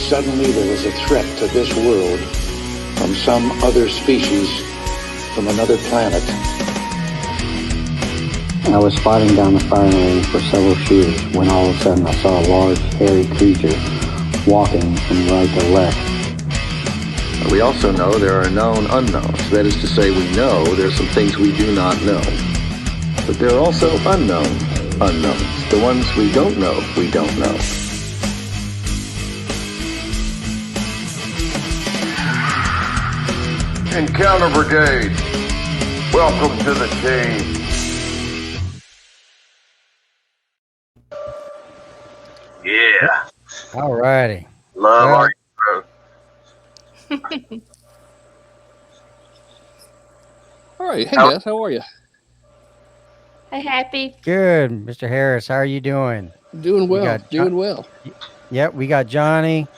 suddenly there was a threat to this world from some other species, from another planet. I was spotting down the firing range for several shooters when all of a sudden I saw a large, hairy creature walking from right to left. We also know there are known unknowns. That is to say, we know there's some things we do not know. But there are also unknown unknowns. The ones we don't know, we don't know. Encounter Brigade, welcome to the team. Yeah. All righty. Love our intro. All right. Hey, guys. How are you? Hey, Happy. Good, Mr. Harris. How are you doing? Doing well. Doing well. Yep, we got Johnny,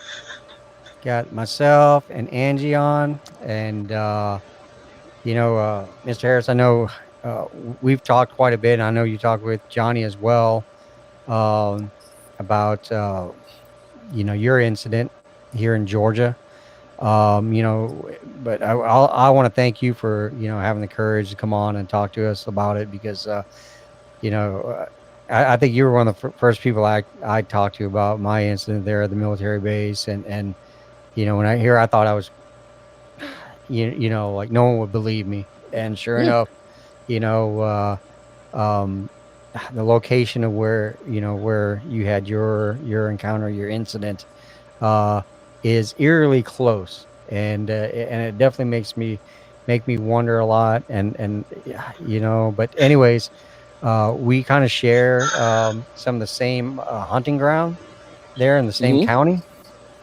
got myself and Angie on, and Mr. Harris, I know we've talked quite a bit, and I know you talked with Johnny as well about your incident here in Georgia. But I want to thank you for having the courage to come on and talk to us about it, because I think you were one of the first people I talked to about my incident there at the military base, and when I thought I was like no one would believe me, and sure enough, the location of where you had your encounter, your incident, is eerily close, and it definitely make me wonder a lot, and but anyways, we kind of share some of the same hunting ground there in the same county.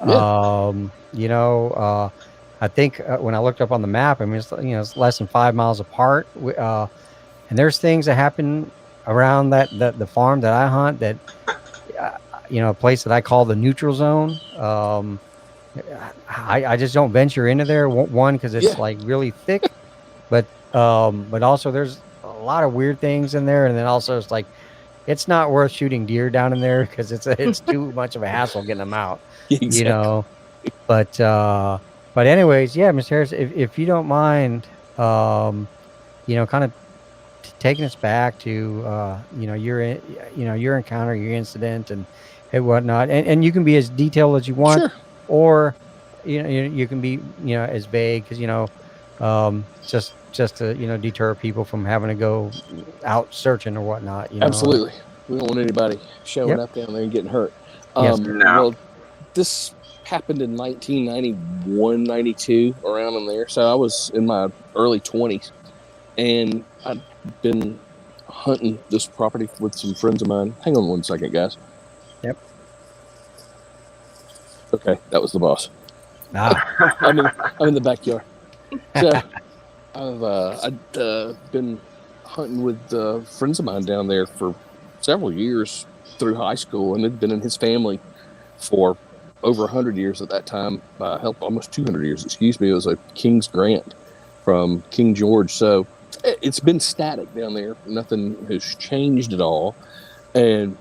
I think when I looked up on the map, I mean, it's less than 5 miles apart, and there's things that happen around the farm that I hunt, that a place that I call the neutral zone. I just don't venture into there. One, because it's like really thick, but also there's a lot of weird things in there, and then also it's like it's not worth shooting deer down in there because it's too much of a hassle getting them out. Exactly. But anyways, yeah, Mr. Harris, if you don't mind, kind of taking us back to your encounter, your incident, and whatnot, and you can be as detailed as you want. Sure. Or you can be as vague, because just to deter people from having to go out searching or whatnot. Absolutely, we don't want anybody showing up down there and getting hurt. Well, this happened in 1991, 92, around in there. So I was in my early 20s, and I'd been hunting this property with some friends of mine. Hang on one second, guys. Yep. Okay, that was the boss. I'm in the backyard. So I'd been hunting with friends of mine down there for several years through high school, and had been in his family for over 100 years at that time. Almost 200 years, excuse me. It was a King's Grant from King George. So it's been static down there. Nothing has changed at all. And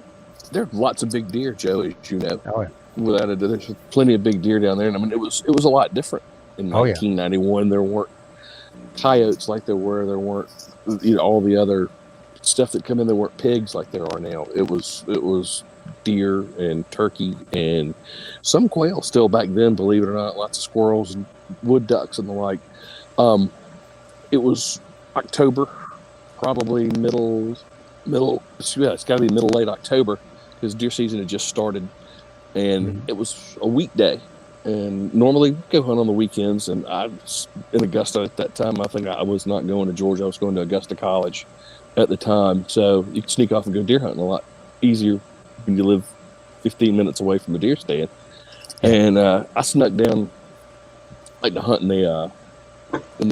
there are lots of big deer, Joe, as you know. Oh, yeah. Without it, there's plenty of big deer down there, and I mean it was a lot different in 1991. There weren't coyotes like there were. There weren't all the other stuff that come in. There weren't pigs like there are now. It was deer and turkey and some quail still back then, believe it or not. Lots of squirrels and wood ducks and the like. It was October, probably middle. It's got to be middle late October, because deer season had just started. And it was a weekday, and normally go hunt on the weekends. And I was in Augusta at that time. I think I was not going to Georgia. I was going to Augusta College at the time. So you could sneak off and go deer hunting a lot easier when you live 15 minutes away from the deer stand. And I snuck down, like to hunt in the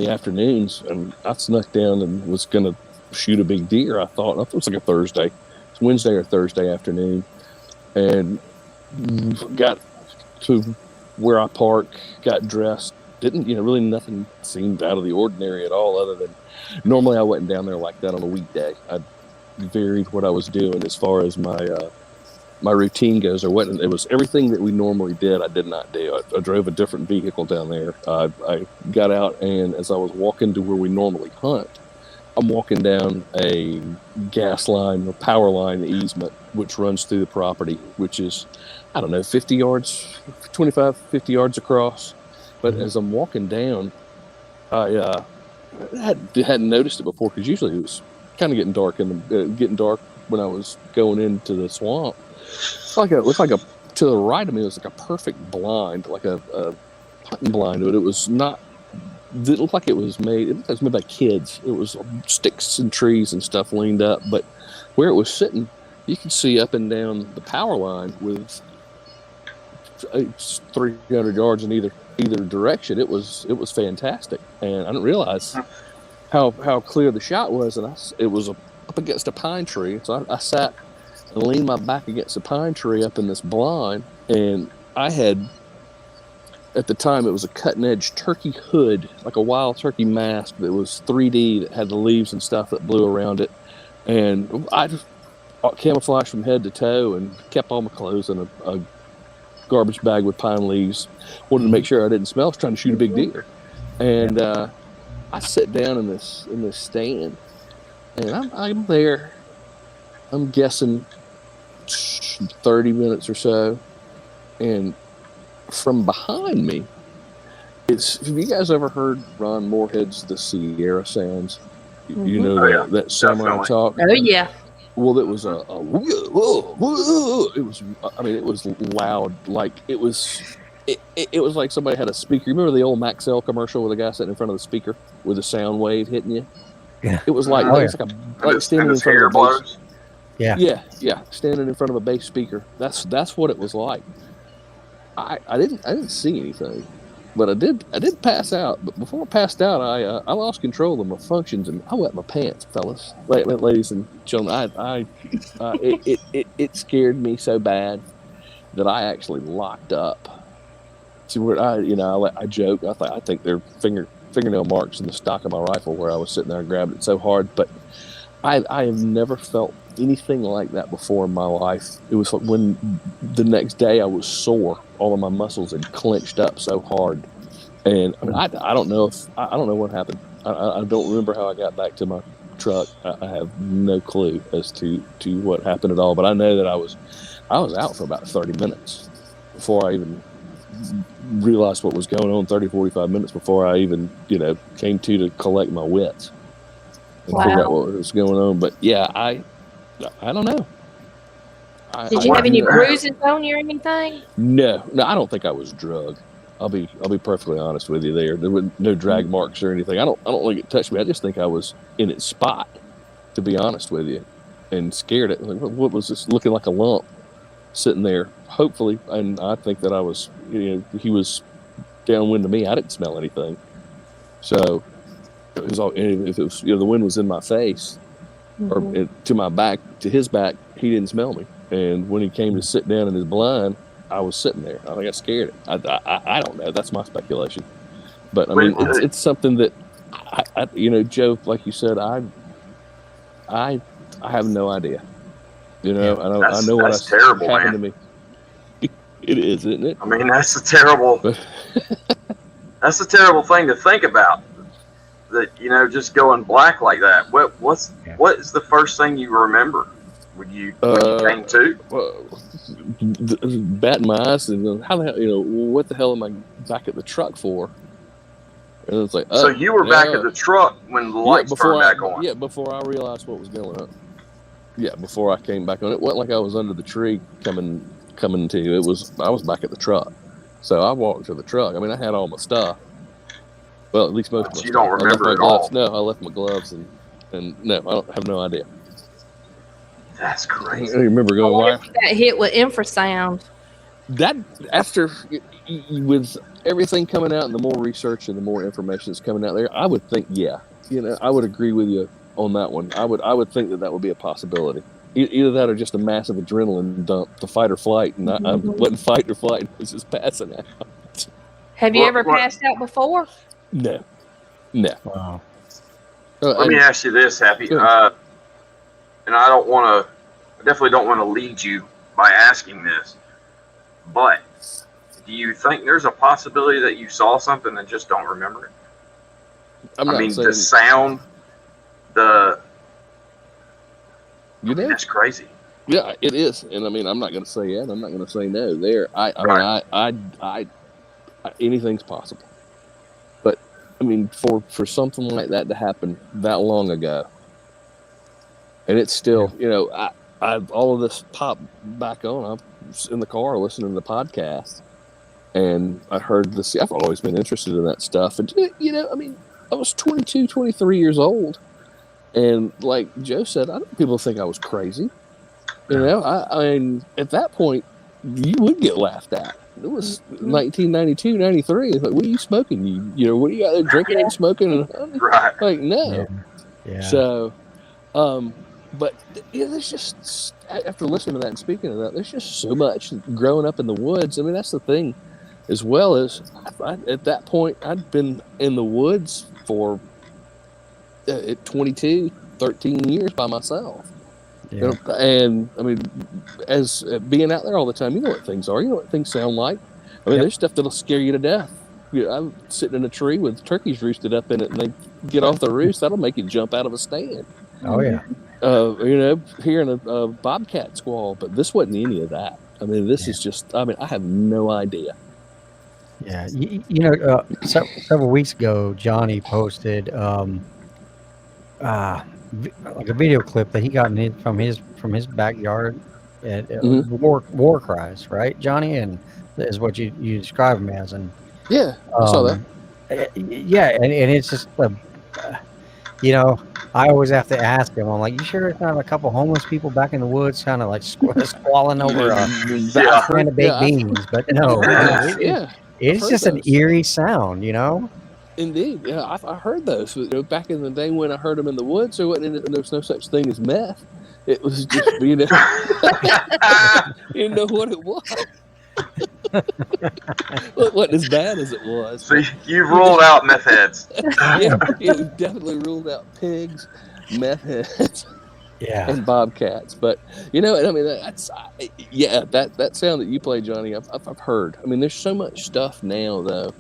afternoons, and I snuck down and was going to shoot a big deer. I thought it was like a Thursday. It's Wednesday or Thursday afternoon, and got to where I park, got dressed, didn't really nothing seemed out of the ordinary at all, other than normally I wasn't down there like that on a weekday. I varied what I was doing as far as my my routine goes, or what it was, everything that we normally did, I did not do. I drove a different vehicle down there. I got out, and as I was walking to where we normally hunt, I'm walking down a gas line or power line easement, which runs through the property, which is, I don't know, 50 yards, 25, 50 yards across. But as I'm walking down, I hadn't noticed it before, because usually it was kind of getting dark when I was going into the swamp. It looked like to the right of me, it was like a perfect blind, like a hunting blind, but it was not. It looked like it was made. It looked like it was made by kids. It was sticks and trees and stuff leaned up, but where it was sitting, you could see up and down the power line with 300 yards in either direction. It was fantastic, and I didn't realize how clear the shot was. And it was up against a pine tree, so I sat and leaned my back against a pine tree up in this blind, and I had, at the time, it was a cutting-edge turkey hood, like a wild turkey mask that was 3D, that had the leaves and stuff that blew around it. And I just camouflaged from head to toe and kept all my clothes in a garbage bag with pine leaves. Wanted to make sure I didn't smell. I was trying to shoot a big deer. And I sit down in this stand, and I'm there, I'm guessing 30 minutes or so, and from behind me, have you guys ever heard Ron Moorhead's The Sierra Sounds? You know that samurai talk? Oh, yeah. Well, it was it was loud. Like it was like somebody had a speaker. You remember the old Maxell commercial where the guy sitting in front of the speaker with a sound wave hitting you? Yeah. It was like, like standing in front of a bass. Yeah, standing in front of a bass speaker. That's what it was like. I didn't see anything, but I did pass out. But before I passed out, I lost control of my functions, and I wet my pants, fellas, ladies and gentlemen. It scared me so bad that I actually locked up. To where I joke. I think they're fingernail marks in the stock of my rifle where I was sitting there and grabbed it so hard. But I have never felt anything like that before in my life. It was when the next day I was sore. All of my muscles had clenched up so hard, and I mean, I don't know what happened. I don't remember how I got back to my truck. I have no clue as to what happened at all. But I know that I was out for about 30 minutes before I even realized what was going on. 30, 45 minutes before I even came to collect my wits and figure out what was going on. But yeah, I don't know. Did you have any bruises on you or anything? No, I don't think I was drugged. I'll be perfectly honest with you. There were no drag marks or anything. I don't think it touched me. I just think I was in its spot, to be honest with you, and scared it. Like, what was this? Looking like a lump sitting there. Hopefully, and I think that I was. He was downwind of me. I didn't smell anything. So it was all. If it was, the wind was in my face, or to my back, to his back, he didn't smell me. And when he came to sit down in his blind, I was sitting there. I think I scared it. I don't know. That's my speculation. But I mean, it's something that Joe, like you said, I have no idea. I know what happened to me. It is, isn't it? I mean, that's a terrible thing to think about. That just going black like that. What is the first thing you remember when you came to? Batting my eyes and how the hell, what the hell am I back at the truck for? And it's like, so you were back at the truck when the lights turned back on. Yeah, before I realized what was going on. Yeah, before I came back on. It wasn't like I was under the tree coming to you. I was back at the truck. So I walked to the truck. I mean, I had all my stuff. Well, at least most of my stuff. You don't remember at all? No, I left my gloves and no, I have no idea. That's crazy. I remember going. What if you got hit with infrasound? That after with everything coming out and the more research and the more information that's coming out there, I would think, I would agree with you on that one. I would think that would be a possibility. Either that or just a massive adrenaline dump, the fight or flight, and I wasn't fight or flight. It was just passing out. Have you ever passed out before? No. Wow. Let me ask you this, Happy. And I definitely don't want to lead you by asking this, but do you think there's a possibility that you saw something and just don't remember it? I mean, the sound, that's crazy. Yeah, it is. And I mean, I'm not going to say yes. I'm not going to say no there. I mean, anything's possible. But I mean, for something like that to happen that long ago, and it's still, you know, all of this popped back on. I was in the car listening to the podcast, and I heard this. I've always been interested in that stuff. And, you know, I mean, I was 22, 23 years old. And like Joe said, I don't people think I was crazy. You know, I mean, at that point, you would get laughed at. It was 1992, 93. It's like, what are you smoking? You know, what are you out there drinking and smoking? And right. Like, no. Yeah. So, but yeah, there's just, after listening to that and speaking of that, there's just so much growing up in the woods. I mean, that's the thing, as well as at that point, I'd been in the woods for at 22, 13 years by myself. Yeah. You know, and I mean, as being out there all the time, you know what things are. You know what things sound like. I mean, there's stuff that'll scare you to death. You know, I'm sitting in a tree with turkeys roosted up in it, and they get off the roost. That'll make you jump out of a stand. Oh yeah. You know, hearing a bobcat squall, but this wasn't any of that. I mean, this is just. I mean, I have no idea. Yeah, you know, several weeks ago, Johnny posted like a video clip that he got from his backyard at war cries, right, Johnny? And is what you describe him as, and yeah, I saw that. Yeah, and it's just you know, I always have to ask him. I'm like, you sure it's not a couple homeless people back in the woods, kind of like squalling over a can of baked beans? But no, it's just an eerie sound, you know. Indeed, yeah, I heard those. You know, back in the day when I heard them in the woods, there was no such thing as meth. It was just, you know, you know what it was. It wasn't as bad as it was. So you've ruled out meth heads. Yeah, you definitely ruled out pigs, meth heads, and bobcats. But you know, I mean, that's that sound that you play, Johnny. I've heard. I mean, there's so much stuff now, though.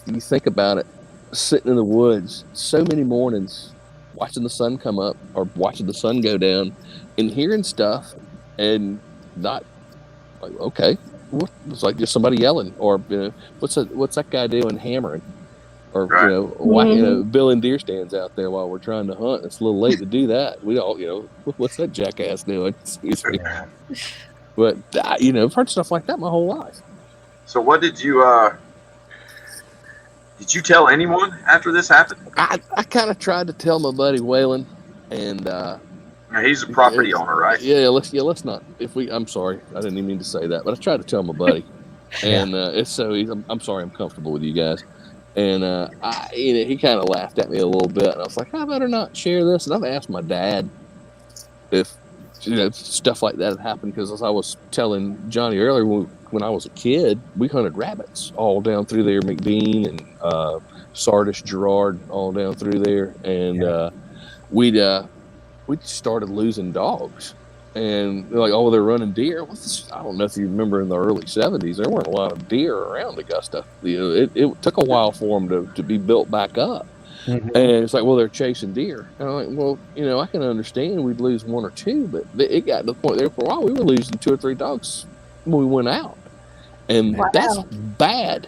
You think about it. Sitting in the woods so many mornings watching the sun come up or watching the sun go down and hearing stuff and not like, okay, it's like just somebody yelling, or you know, what's that guy doing hammering, or you know, building deer stands out there while we're trying to hunt. It's a little late to do that. We all, you know, what's that jackass doing? Excuse me. But you know, I've heard stuff like that my whole life. So what did you tell anyone after this happened? I kind of tried to tell my buddy Waylon, and he's a property owner, right? Yeah, let's not. I'm sorry, I didn't even mean to say that, but I tried to tell my buddy, and I'm sorry, I'm comfortable with you guys, and he kind of laughed at me a little bit, and I was like, I better not share this, and I've asked my dad if stuff like that had happened, because as I was telling Johnny earlier, when I was a kid, we hunted rabbits all down through there, McBean and Sardis, Girard, all down through there, and we started losing dogs, and like, they're running deer. I don't know if you remember in the early 70s, there weren't a lot of deer around Augusta. You know, it took a while for them to be built back up. And it's like, they're chasing deer. And I'm like, well, you know, I can understand we'd lose one or two, but it got to the point there for a while we were losing 2 or 3 dogs when we went out, and that's bad.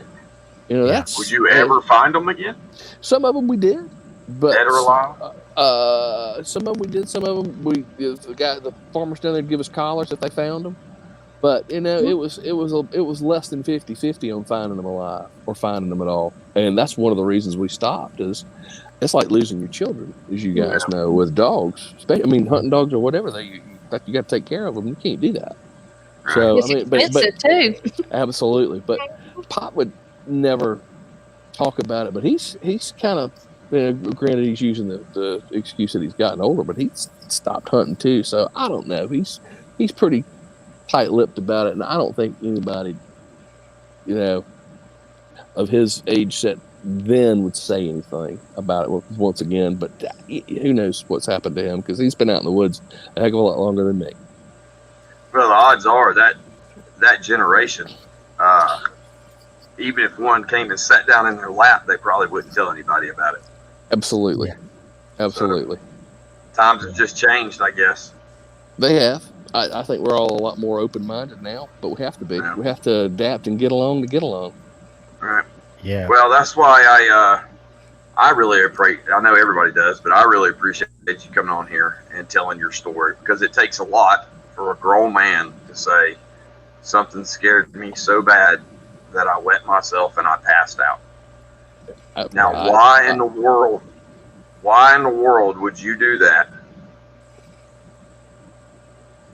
You know, that's. Would you ever find them again? Some of them we did, but dead or alive. Some of them we did. Some of them the farmers down there would give us collars if they found them. But you know, it was less than 50-50 on finding them alive or finding them at all, and that's one of the reasons we stopped. Is it's like losing your children, as you guys know, with dogs. I mean, hunting dogs or whatever, you got to take care of them. You can't do that. So it's expensive too. Absolutely, but Pop would never talk about it. But he's kind of, granted, he's using the excuse that he's gotten older, but he's stopped hunting too. So I don't know. He's pretty tight-lipped about it, and I don't think anybody, you know, of his age set then would say anything about it once again. But who knows what's happened to him, because he's been out in the woods a heck of a lot longer than me. Well, the odds are that generation, even if one came and sat down in their lap, they probably wouldn't tell anybody about it. Absolutely. Yeah. Absolutely. So, times have just changed, I guess. They have. I think we're all a lot more open-minded now, but we have to be. Yeah. We have to adapt and get along to get along. All right. Yeah. Well, that's why I really appreciate. I know everybody does, but I really appreciate you coming on here and telling your story, because it takes a lot for a grown man to say something scared me so bad that I wet myself and I passed out. Now, why in the world would you do that?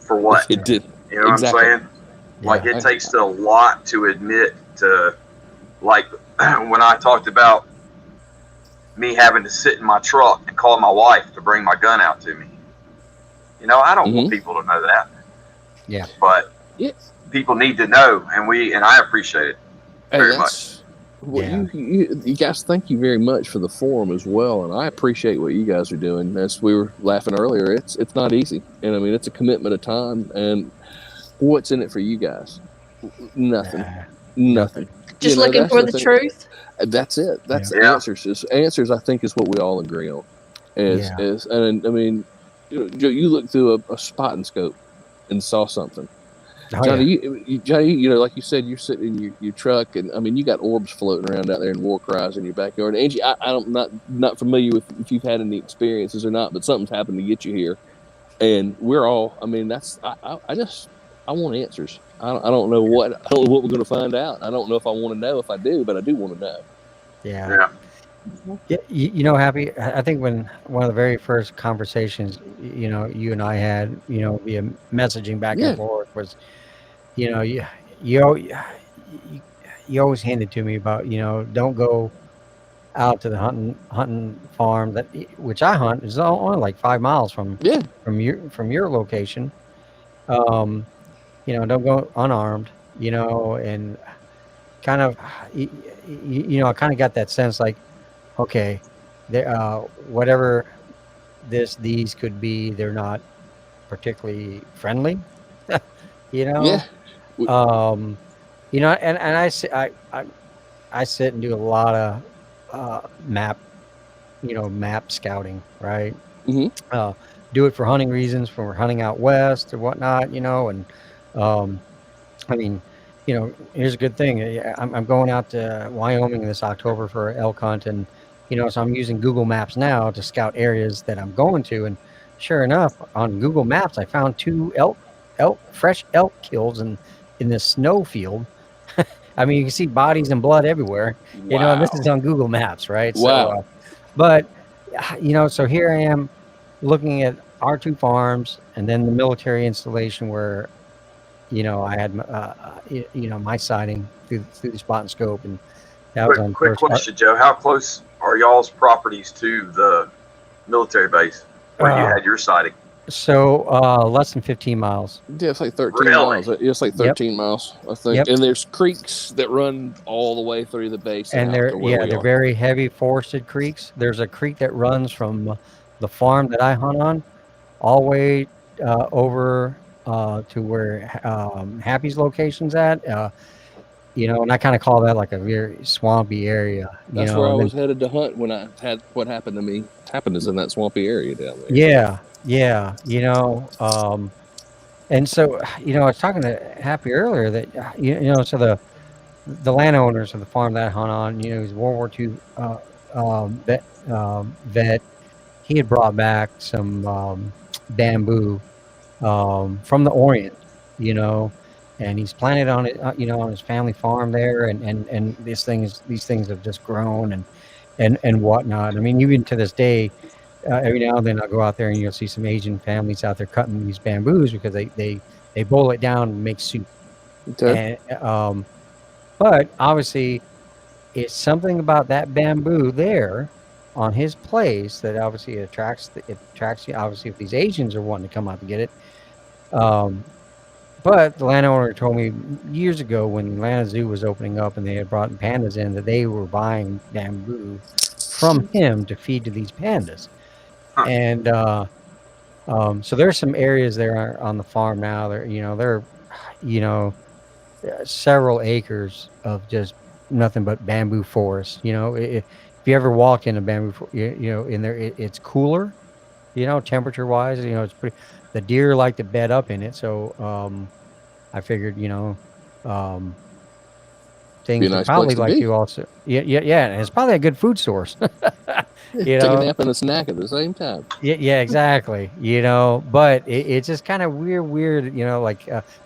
For what? It did. You know what I'm saying? Like, it takes a lot to admit to, like, when I talked about me having to sit in my truck and call my wife to bring my gun out to me. You know, I don't want people to know that. Yeah. But people need to know, and I appreciate it very much. Well, you guys, thank you very much for the forum as well, and I appreciate what you guys are doing. As we were laughing earlier, it's not easy, and I mean, it's a commitment of time. And what's in it for you guys? Nothing. Just looking for the truth. That's it. That's the answers. Answers, I think, is what we all agree on. And I mean, you look through a spot and scope and saw something. Johnny, you know, like you said, you're sitting in your truck, and I mean, you got orbs floating around out there and war cries in your backyard. Angie, I'm not familiar with if you've had any experiences or not, but something's happened to get you here, and we're all. I mean, I want answers. I don't know what we're going to find out. I don't know if I want to know. If I do, but I do want to know. Yeah. You know, Happy, I think when one of the very first conversations, you know, you and I had, you know, via messaging back and forth was, you know, you always handed to me about, you know, don't go out to the hunting farm which I hunt is only like 5 miles from your location. You know, don't go unarmed, you know, and kind of, you know, I kind of got that sense like, okay, whatever these could be, they're not particularly friendly, you know. You know, and I sit and do a lot of map scouting, right? Do it for hunting reasons, for hunting out west or whatnot, you know. And I mean, you know, here's a good thing. I'm going out to Wyoming this October for an elk hunt, and you know, so I'm using Google Maps now to scout areas that I'm going to. And sure enough, on Google Maps, I found 2 fresh elk kills in this snow field. I mean, you can see bodies and blood everywhere. Wow. You know, and this is on Google Maps, right? Wow. So, but you know, so here I am looking at our 2 farms, and then the military installation where, you know, I had you know, my sighting through the spot and scope. And that was on quick question, Joe. How close are y'all's properties to the military base where you had your sighting? So less than 15 miles. Yeah, it's like 13 miles. It's like 13 miles, I think. And there's creeks that run all the way through the base. And they're very heavy forested creeks. There's a creek that runs from the farm that I hunt on all the way over to where Happy's location's at. You know, and I kind of call that like a very swampy area. That's where I was headed to hunt when I had what happened to me. Happened is in that swampy area down there. Yeah, you know, and so, you know, I was talking to Happy earlier that, you know, so the landowners of the farm that I hunt on, you know, he's a World War II vet. He had brought back some bamboo from the Orient, you know, and he's planted on it, you know, on his family farm there, and these things have just grown and whatnot. I mean, even to this day. Every now and then I'll go out there and you'll see some Asian families out there cutting these bamboos because they boil it down and make soup. Okay. And, but obviously, it's something about that bamboo there on his place that obviously attracts you. Obviously, if these Asians are wanting to come out to get it. But the landowner told me years ago when Atlanta Zoo was opening up and they had brought pandas in that they were buying bamboo from him to feed to these pandas. And So there's some areas there on the farm now. There, several acres of just nothing but bamboo forest. If you ever walk in a bamboo, in there, it's cooler. Temperature wise, it's pretty. The deer like to bed up in it, so I figured, um, Be a things would nice place probably to like be. to also. Yeah, and it's probably a good food source. Take a nap and a snack at the same time. Yeah, exactly. But it's just kind of weird.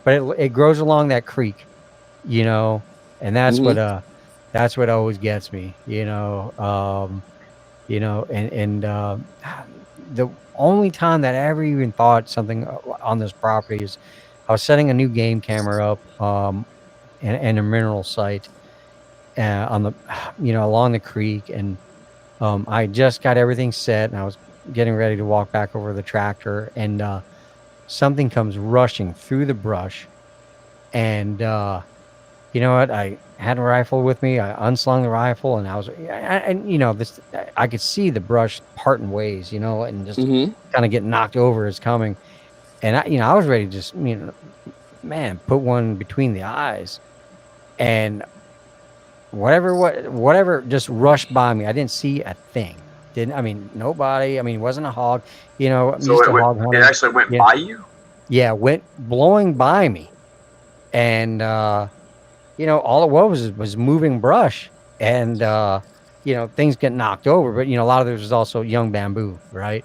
But it grows along that creek, and that's what always gets me. The only time that I ever even thought something on this property is I was setting a new game camera up, and a mineral site, on the, along the creek, and I just got everything set, and I was getting ready to walk back over the tractor, and something comes rushing through the brush, and you know what? I had a rifle with me. I unslung the rifle, and I was, and this, I could see the brush parting ways, and just kind of get knocked over as coming, and I was ready to just, man, put one between the eyes, and whatever just rushed by me. I didn't see a thing. Nobody. It wasn't a hog. I'm So used to hog hunting. it actually went Yeah, by you? yeah, went blowing by me, and all it was moving brush, and things get knocked over. But a lot of this was also young bamboo, right?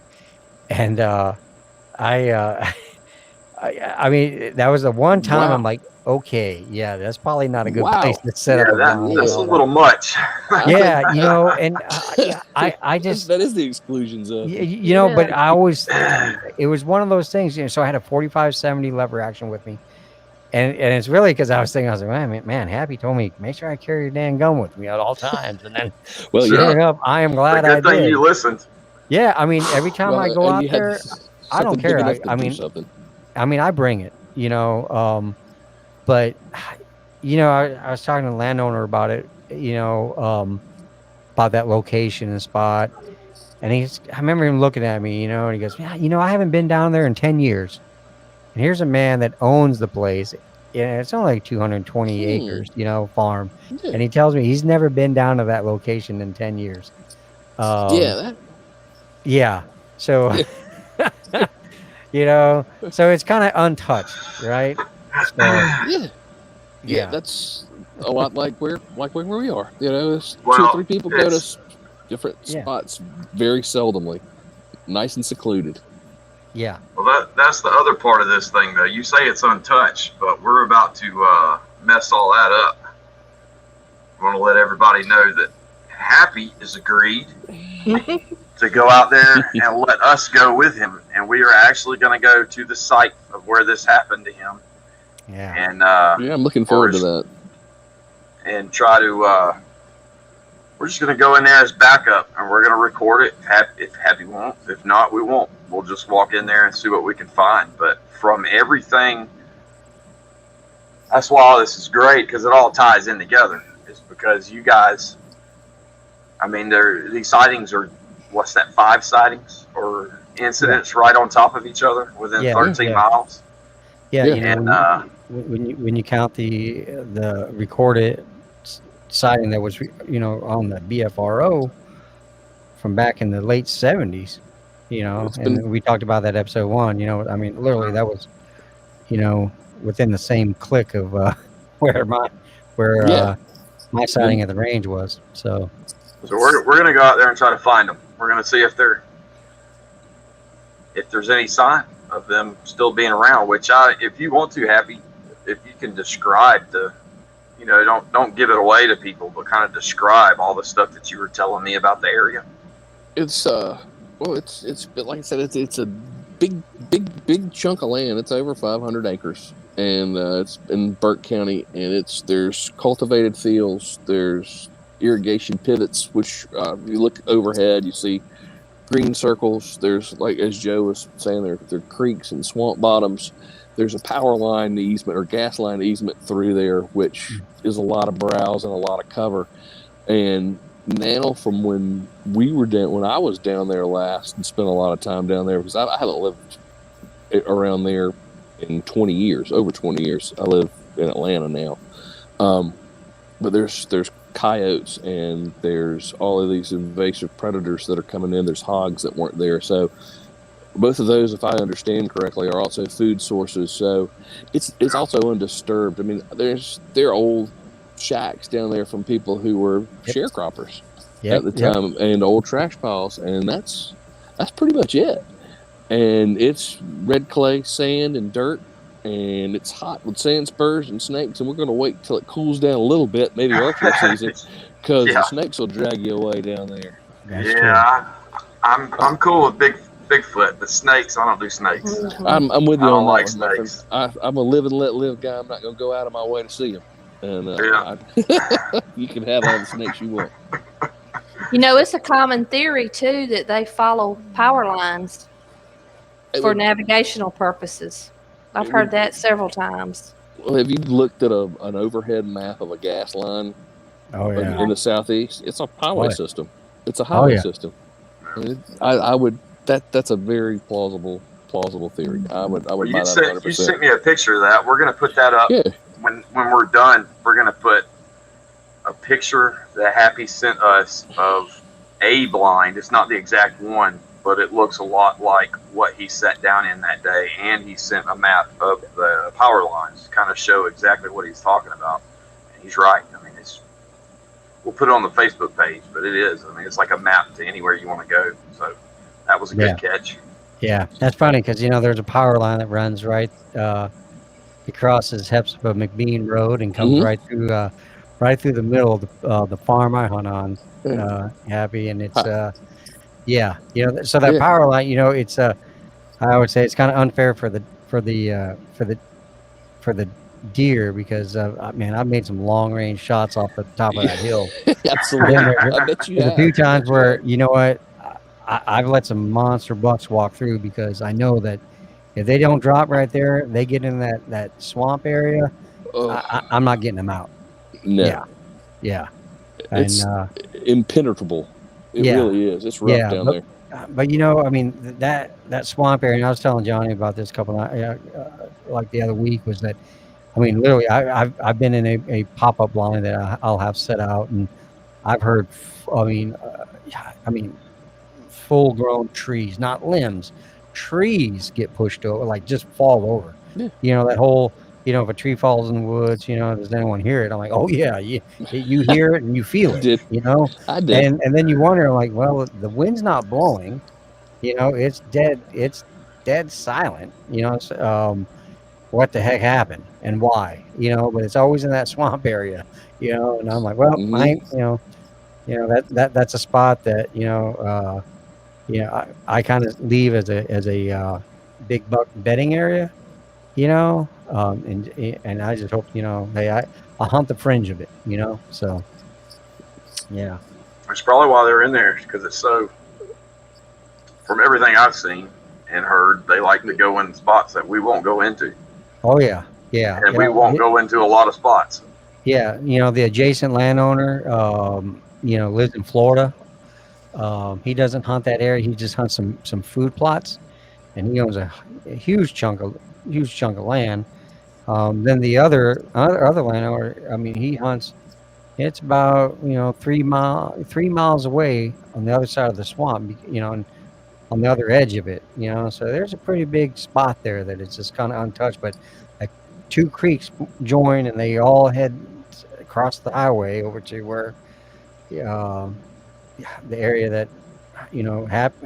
And I, that was the one time I'm Wow. like, okay, yeah, that's probably not a good place Wow. to set Yeah, up a blind and that's a all that. little much. Yeah, and I just, that is the exclusion zone. but I always, it was one of those things, so I had a 45-70 lever action with me. And it's really because I was like, man, Happy told me, make sure I carry your damn gun with me at all times. And then, Well, sure enough, I am glad I Good thing did. you listened. Yeah, every time I go out there, I don't care. I bring it, but I was talking to the landowner about it, about that location and spot, and I remember him looking at me, and he goes, yeah, I haven't been down there in 10 years. And here's a man that owns the place. Yeah, it's only like 220 acres, farm. Yeah. And he tells me he's never been down to that location in 10 years. Yeah. So, so it's kind of untouched, right? So, yeah, that's a lot like where we are. 2 Well, or 3 people go to different spots very seldomly, nice and secluded. Yeah. Well, that's the other part of this thing, though. You say it's untouched, but we're about to mess all that up. I want to let everybody know that Happy is agreed to go out there and let us go with him, and we are actually going to go to the site of where this happened to him. Yeah. And I'm looking forward to that. And try to. We're just going to go in there as backup, and we're going to record it. If Happy won't, if not, we won't. We'll just walk in there and see what we can find. But from everything, that's why all this is great, because it all ties in together. It's because you guys, these sightings are, what's that, 5 sightings or incidents right on top of each other within 13 miles. Yeah, and when you count the recorded sighting that was on the BFRO from back in the late 70s, and we talked about that episode 1, literally that was within the same click of where my sighting at the range was. So we're gonna go out there and try to find them. We're gonna see if there's any sign of them still being around, which if you want to, Happy, if you can describe don't give it away to people, but kind of describe all the stuff that you were telling me about the area. It's it's like I said, it's a big chunk of land. It's over 500 acres, and it's in Burke County, and there's cultivated fields, there's irrigation pivots, which you look overhead, you see green circles. There's, like as Joe was saying, there are creeks and swamp bottoms. There's a power line easement or gas line easement through there, which is a lot of browse and a lot of cover. And now, from when I was down there last and spent a lot of time down there, because I haven't lived around there in 20 years, over 20 years. I live in Atlanta now. But there's coyotes and there's all of these invasive predators that are coming in. There's hogs that weren't there. So both of those, if I understand correctly, are also food sources. So it's also undisturbed. I mean, they're old shacks down there from people who were sharecroppers at the time, and old trash piles, and that's pretty much it. And it's red clay, sand, and dirt, and it's hot with sand spurs and snakes. And we're going to wait till it cools down a little bit, maybe archery season, because the snakes will drag you away down there. That's true. I'm cool with Bigfoot. The snakes, I don't do snakes. I'm with you. I don't on like that one, snakes. I'm a live and let live guy. I'm not going to go out of my way to see them. And you can have all the snakes you want. You know, it's a common theory too that they follow power lines for navigational purposes. I've heard that several times. Well, have you looked at an overhead map of a gas line in the southeast? It's a highway system. It's a highway system. I would. That's a very plausible theory. I would buy that 100%. You sent me a picture of that. We're going to put that up. Yeah. When we're done, we're going to put a picture that Happy sent us of a blind. It's not the exact one, but it looks a lot like what he sat down in that day. And he sent a map of the power lines to kind of show exactly what he's talking about. And he's right. I mean, we'll put it on the Facebook page, but it is. I mean, it's like a map to anywhere you want to go. So that was a good catch. Yeah, that's funny because, there's a power line that runs right, it crosses Hepzibah McBean Road and comes right through the middle of the farm I hunt on, Happy, and it's so that power line, it's I would say it's kind of unfair for the deer because man, I've made some long range shots off the top of that hill. Absolutely, I bet you have. A few times where I've let some monster bucks walk through because I know that if they don't drop right there, they get in that swamp area. I'm not getting them out. No. Yeah. It's impenetrable. It really is. It's rough down there. But I mean that swamp area. And I was telling Johnny about this like the other week was that, I mean, literally, I've been in a pop-up blind that I'll have set out, and I've heard, full-grown trees, not limbs, trees get pushed over, like just fall over. Yeah. That whole, if a tree falls in the woods, does anyone hear it? I'm like, oh yeah, you hear it and you feel it. I did. And then you wonder, like, well, the wind's not blowing, it's dead silent. What the heck happened and why? But it's always in that swamp area. And I'm like, well, that's a spot that I kind of leave as a big buck bedding area, and I just hope, hey, I'll hunt the fringe of it, so yeah. That's probably why they're in there, because it's so, from everything I've seen and heard, they like to go in spots that we won't go into. Oh yeah. And we won't go into a lot of spots. Yeah, the adjacent landowner, lives in Florida. He doesn't hunt that area. He just hunts some food plots, and he owns a huge chunk of land. Then the other landowner, I mean, he hunts. It's about 3 miles away on the other side of the swamp, and on the other edge of it, So there's a pretty big spot there that it's just kind of untouched. But two creeks join, and they all head across the highway over to where the area that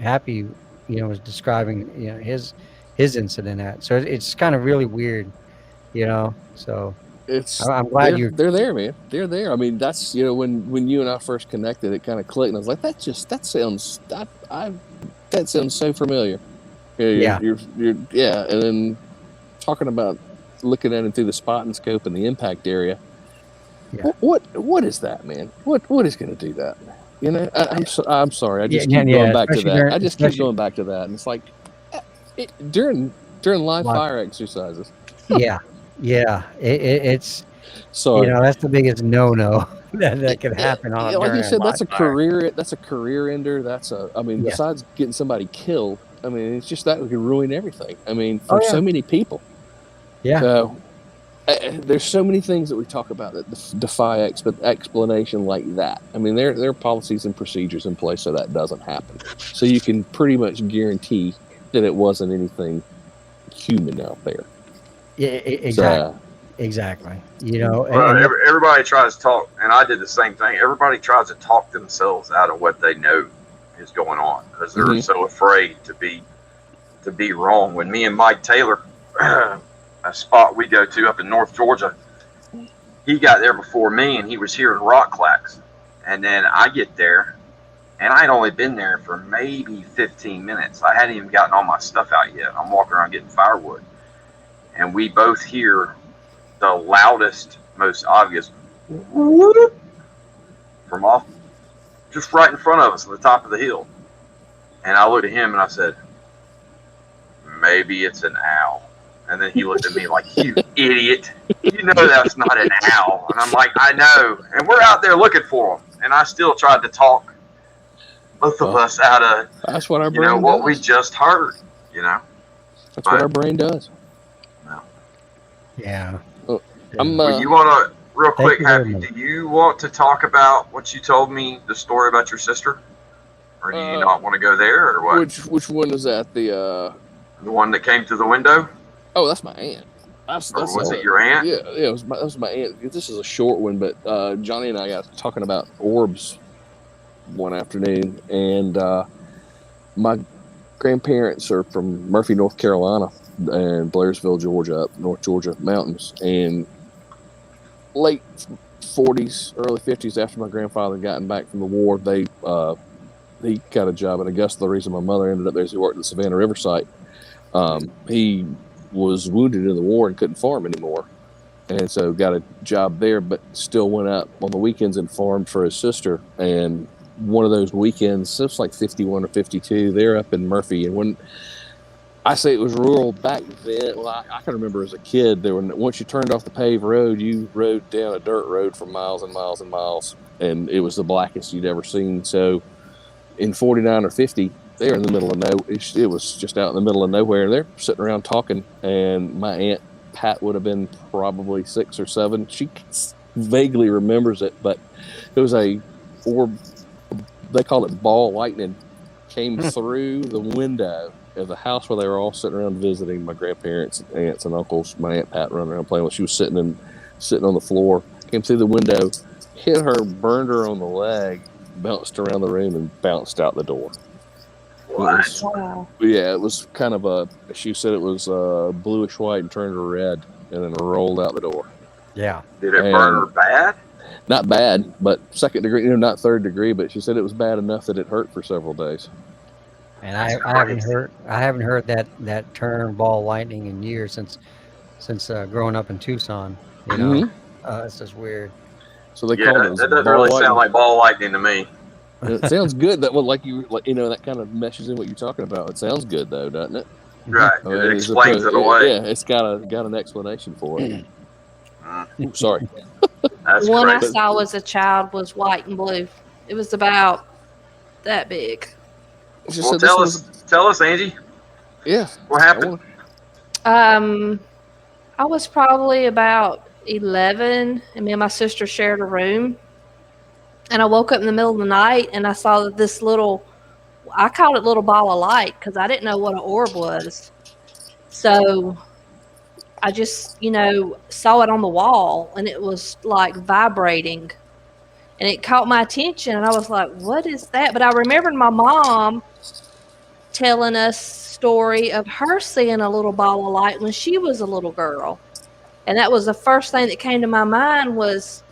Happy was describing his incident at. So it's kind of really weird, so I'm glad they're there, man. They're there. I mean, that's when you and I first connected, it kind of clicked, and I was like, that sounds so familiar. You're and then talking about looking at it through the spot and scope and the impact area. Yeah. What is that, man? What is going to do that? I'm sorry. I just keep going back to that. I just keep going back to that, and it's like during live fire exercises. Yeah. It's sorry. That's the biggest no that could happen on. Like you said, that's a career ender. Besides getting somebody killed, I mean, it's just that we could ruin everything. I mean, for so many people. Yeah. So there's so many things that we talk about that defy explanation like that. I mean, there are policies and procedures in place so that doesn't happen. So you can pretty much guarantee that it wasn't anything human out there. Yeah, exactly. Exactly. You know, well, everybody tries to talk, and I did the same thing. Everybody tries to talk themselves out of what they know is going on because they're so afraid to be wrong. When me and Mike Taylor, a spot we go to up in North Georgia, he got there before me, and he was hearing rock clacks. And then I get there, and I had only been there for maybe 15 minutes. I hadn't even gotten all my stuff out yet. I'm walking around getting firewood, and we both hear the loudest, most obvious whoop from off just right in front of us on the top of the hill. And I looked at him and I said, maybe it's an owl. And then he looked at me like, you idiot, you know that's not an owl. And I'm like, I know. And we're out there looking for them. And I still tried to talk both of us out of that's what our brain does. What we just heard, That's what our brain does. No. Yeah. Well, you want to, real quick, Happy, do you want to talk about what you told me, the story about your sister? Or do you not want to go there, or what? Which one is that? The one that came through the window? Oh, that's my aunt. Was it your aunt? Yeah, it was my aunt. This is a short one, but Johnny and I got talking about orbs one afternoon, and my grandparents are from Murphy, North Carolina, and Blairsville, Georgia, up North Georgia mountains, and late 40s, early 50s, after my grandfather gotten back from the war, he got a job in Augusta. The reason my mother ended up there is he worked at the Savannah River site. He was wounded in the war and couldn't farm anymore, and so got a job there, but still went up on the weekends and farmed for his sister. And one of those weekends, it was like 51 or 52, they're up in Murphy, and when I say it was rural back then, well, I can remember as a kid, once you turned off the paved road, you rode down a dirt road for miles and miles and miles, and it was the blackest you'd ever seen. So in 49 or 50, they're in the middle of it was just out in the middle of nowhere, and they're sitting around talking, and my Aunt Pat would have been probably 6 or 7. She vaguely remembers it, but it was a orb, they call it ball lightning, came through the window of the house where they were all sitting around visiting, my grandparents, aunts and uncles, my Aunt Pat running around playing while she was sitting on the floor, came through the window, hit her, burned her on the leg, bounced around the room, and bounced out the door. Wow. Yeah, it was kind of she said it was bluish white and turned red, and then rolled out the door. Yeah. Did it burn her bad? Not bad, but 2nd degree, not 3rd degree, but she said it was bad enough that it hurt for several days. And I haven't heard that term ball lightning in years since growing up in Tucson. It's just weird. So they call it that doesn't really sound like ball lightning to me. It sounds good. That that kind of meshes in what you're talking about. It sounds good though, doesn't it? Right. It explains it away. Yeah, it's got an explanation for it. Sorry. The one I saw as a child was white and blue. It was about that big. Well, tell us, Angie. Yeah. What happened? I was probably about 11, and me and my sister shared a room. And I woke up in the middle of the night, and I saw this I called it little ball of light because I didn't know what an orb was. So I just, saw it on the wall, and it was like vibrating. And it caught my attention, and I was like, what is that? But I remembered my mom telling us story of her seeing a little ball of light when she was a little girl. And that was the first thing that came to my mind was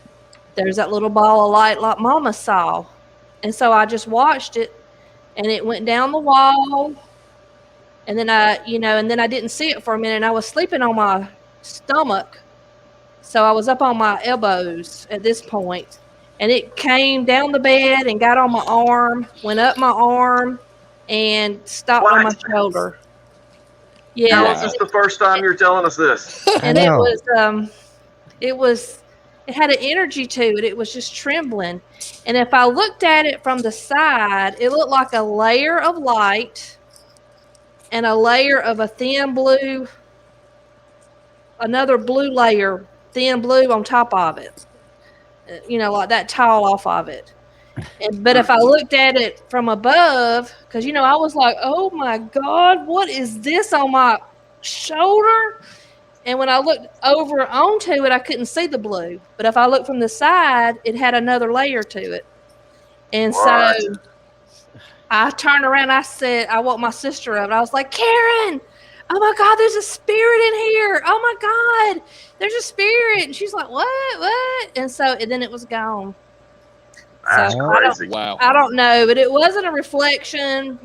there's that little ball of light like Mama saw. And so I just watched it, and it went down the wall. And then I didn't see it for a minute, and I was sleeping on my stomach. So I was up on my elbows at this point. And it came down the bed and got on my arm, went up my arm, and stopped on my shoulder. Yeah. Now, is this the first time you're telling us this? And it had an energy to it. It was just trembling. And if I looked at it from the side, it looked like a layer of light and a layer of a thin blue, another blue layer, thin blue on top of it. Like that tile off of it. But if I looked at it from above, because I was like, oh my God, what is this on my shoulder? And when I looked over onto it, I couldn't see the blue. But if I looked from the side, it had another layer to it. And What? so I turned around. I woke my sister up. And I was like, Karen, oh my God, there's a spirit in here. Oh my God, there's a spirit. And she's like, what? And then it was gone. That's crazy. Wow. I don't know, but it wasn't a reflection.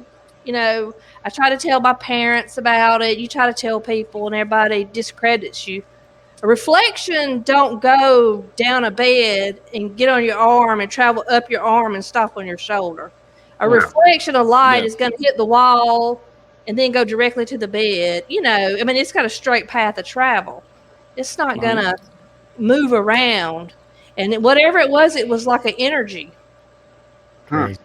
I try to tell my parents about it. You try to tell people, and everybody discredits you. A reflection don't go down a bed and get on your arm and travel up your arm and stop on your shoulder. A reflection of light is going to hit the wall and then go directly to the bed. It's got a straight path of travel. It's not going to move around. And whatever it was like an energy. Crazy.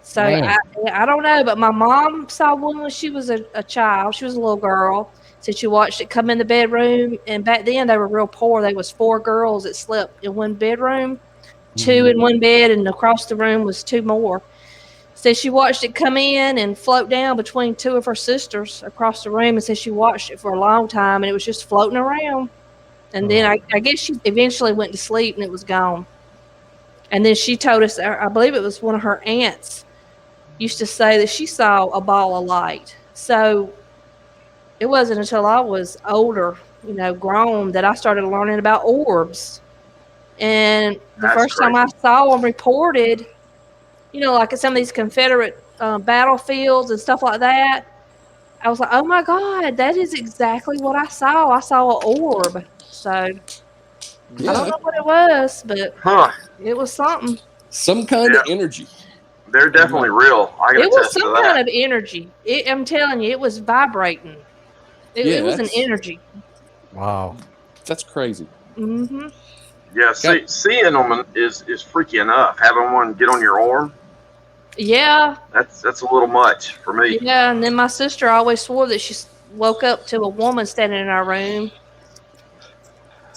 So I don't know, but my mom saw one when she was a child. She was a little girl. Said she watched it come in the bedroom, and back then they were real poor. There was 4 girls that slept in one bedroom, 2 in one bed, and across the room was 2 more. Said she watched it come in and float down between 2 of her sisters across the room, and said she watched it for a long time, and it was just floating around. And then I guess she eventually went to sleep, and it was gone. And then she told us, I believe it was one of her aunts, used to say that she saw a ball of light. So it wasn't until I was older, grown, that I started learning about orbs. And the first time I saw them reported, like at some of these Confederate battlefields and stuff like that, I was like, oh my God, that is exactly what I saw. I saw an orb. So I don't know what it was, but it was something. Some kind of energy. They're definitely real. It was some kind of energy. I'm telling you, it was vibrating. It was an energy. Wow. That's crazy. Mm-hmm. Yeah, seeing them is freaky enough. Having one get on your arm. Yeah. That's a little much for me. Yeah, and then my sister always swore that she woke up to a woman standing in our room.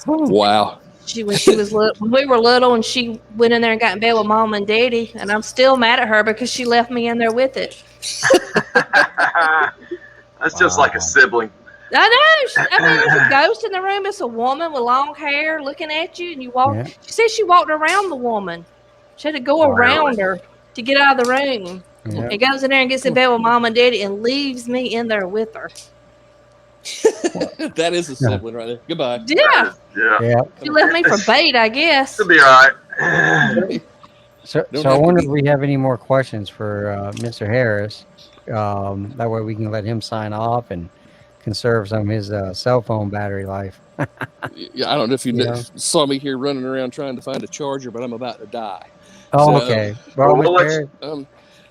Wow. When we were little, and she went in there and got in bed with Mom and Daddy, and I'm still mad at her because she left me in there with it. That's just like a sibling. I know. There's a ghost in the room. It's a woman with long hair looking at you, and you walk. Yeah. She said she walked around the woman. She had to go around her to get out of the room. Yeah. And goes in there and gets in bed with Mom and Daddy and leaves me in there with her. That is a sibling right there. Goodbye. Yeah. She left me for bait, I guess. It'll be all right. So I wonder if we have any more questions for Mr. Harris. That way we can let him sign off and conserve some of his cell phone battery life. Yeah, I don't know if you saw me here running around trying to find a charger, but I'm about to die. Oh, so, okay.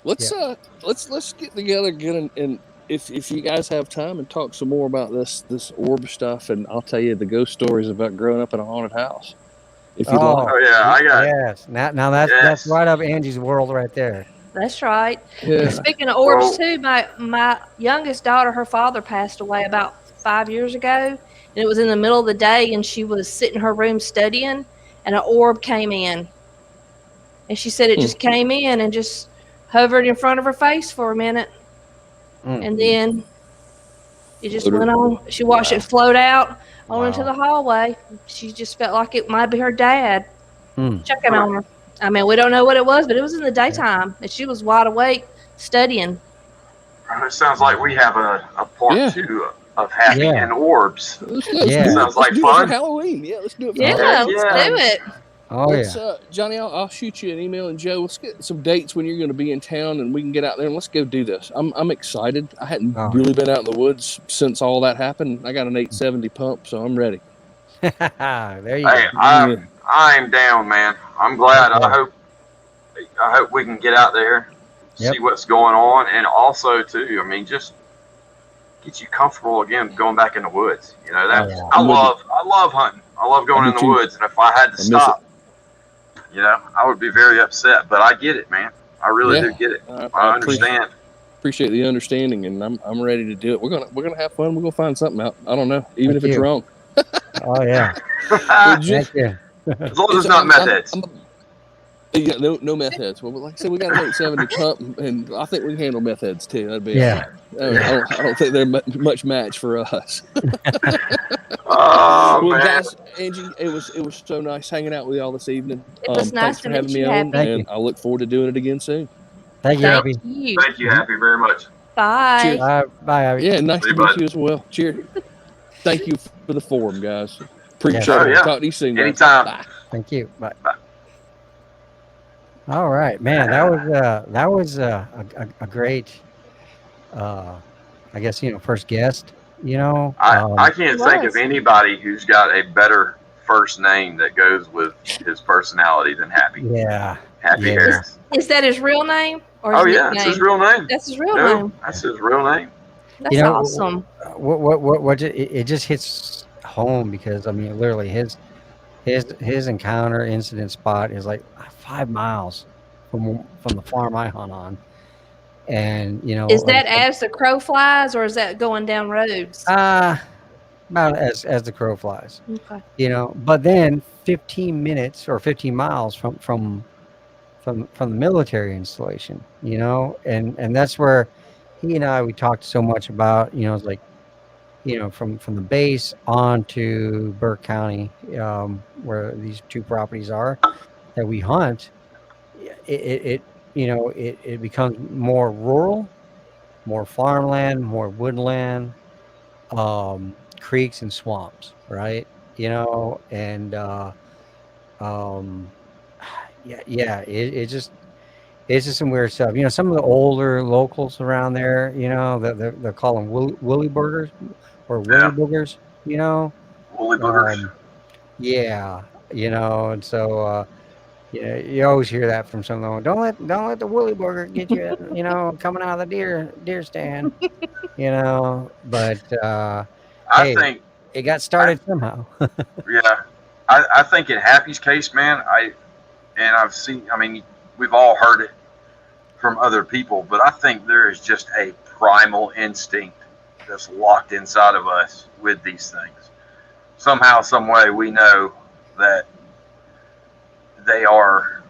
Let's get together again and if you guys have time and talk some more about this orb stuff, and I'll tell you the ghost stories about growing up in a haunted house. If you like. Oh yeah, I got it. Yes. Now that's right up Angie's world right there. That's right. Yeah. Speaking of orbs too, my youngest daughter, her father passed away about 5 years ago, and it was in the middle of the day, and she was sitting in her room studying, and an orb came in, and she said it just came in and just hovered in front of her face for a minute, and then it just went on. She watched it float out on into the hallway. She just felt like it might be her dad checking on her. I mean, we don't know what it was, but it was in the daytime, and she was wide awake studying. It sounds like we have a part 2 of Happy and Orbs. Yeah. Sounds like let's fun. Do it for Halloween. Yeah, let's do it for Halloween. Let's do it. Oh, Johnny, I'll shoot you an email, and Joe, let's get some dates when you're going to be in town, and we can get out there and let's go do this. I'm excited. I hadn't really been out in the woods since all that happened. I got an 870 pump, so I'm ready. There you go. I'm down, man. I'm glad. I hope we can get out there, see what's going on, and also too, I mean, just get you comfortable again going back in the woods. You know, I love hunting. I love going in the woods, and if I had to stop, I would be very upset. But I get it, man. I really do get it. I understand. appreciate the understanding, and I'm ready to do it. We're gonna have fun. We're gonna find something out. I don't know, even Thank if it's you. wrong. Oh yeah. Just, Thank you. As long as it's not meth heads. Yeah, no meth heads. Well, like I said, we got an 870 pump, and I think we can handle meth heads too. That'd be Yeah. all right. I don't think they're much match for us. Oh, Well, man. guys, Angie, it was so nice hanging out with y'all this evening. It was nice Thanks to for having meet me you, on, Happy. Thank and you. I look forward to doing it again soon. Thank you, Thank Abby. you. Thank you, Happy, very much. Bye. Cheers. Bye, Abby. Yeah, nice See to you, meet bud. you as well. Cheers. Thank you for the forum, guys. Appreciate Yes. Oh, it. yeah. Talk to you soon, guys. Anytime. Bye. Thank you. Bye. Bye. All right, man. That was a great. I guess first guest. I can't think of anybody who's got a better first name that goes with his personality than Happy. Yeah. Happy Yeah. Harris. Is that his real name or his Oh, yeah, nickname? that's his real name. That's his real No, name. that's his real name. That's awesome. It just hits home because I mean, literally his encounter incident spot is like 5 miles from the farm I hunt on, and Is that as the crow flies, or is that going down roads? about as the crow flies. Okay. But then 15 minutes or 15 miles from the military installation, and that's where he and I we talked so much about, it's like, from the base on to Burke County, where these two properties are that we hunt. It becomes more rural, more farmland, more woodland, creeks and swamps, right? And it's just some weird stuff. Some of the older locals around there, they're calling Willy burgers or Willy boogers, Woolly boogers. Yeah, and so you always hear that from some of them. Don't let the Willy burger get you, coming out of the deer stand, But I hey, think it got started somehow. Yeah, I think in Happy's case, man, I've seen. I mean, we've all heard it from other people, but I think there is just a primal instinct that's locked inside of us with these things. Somehow, some way, we know that they are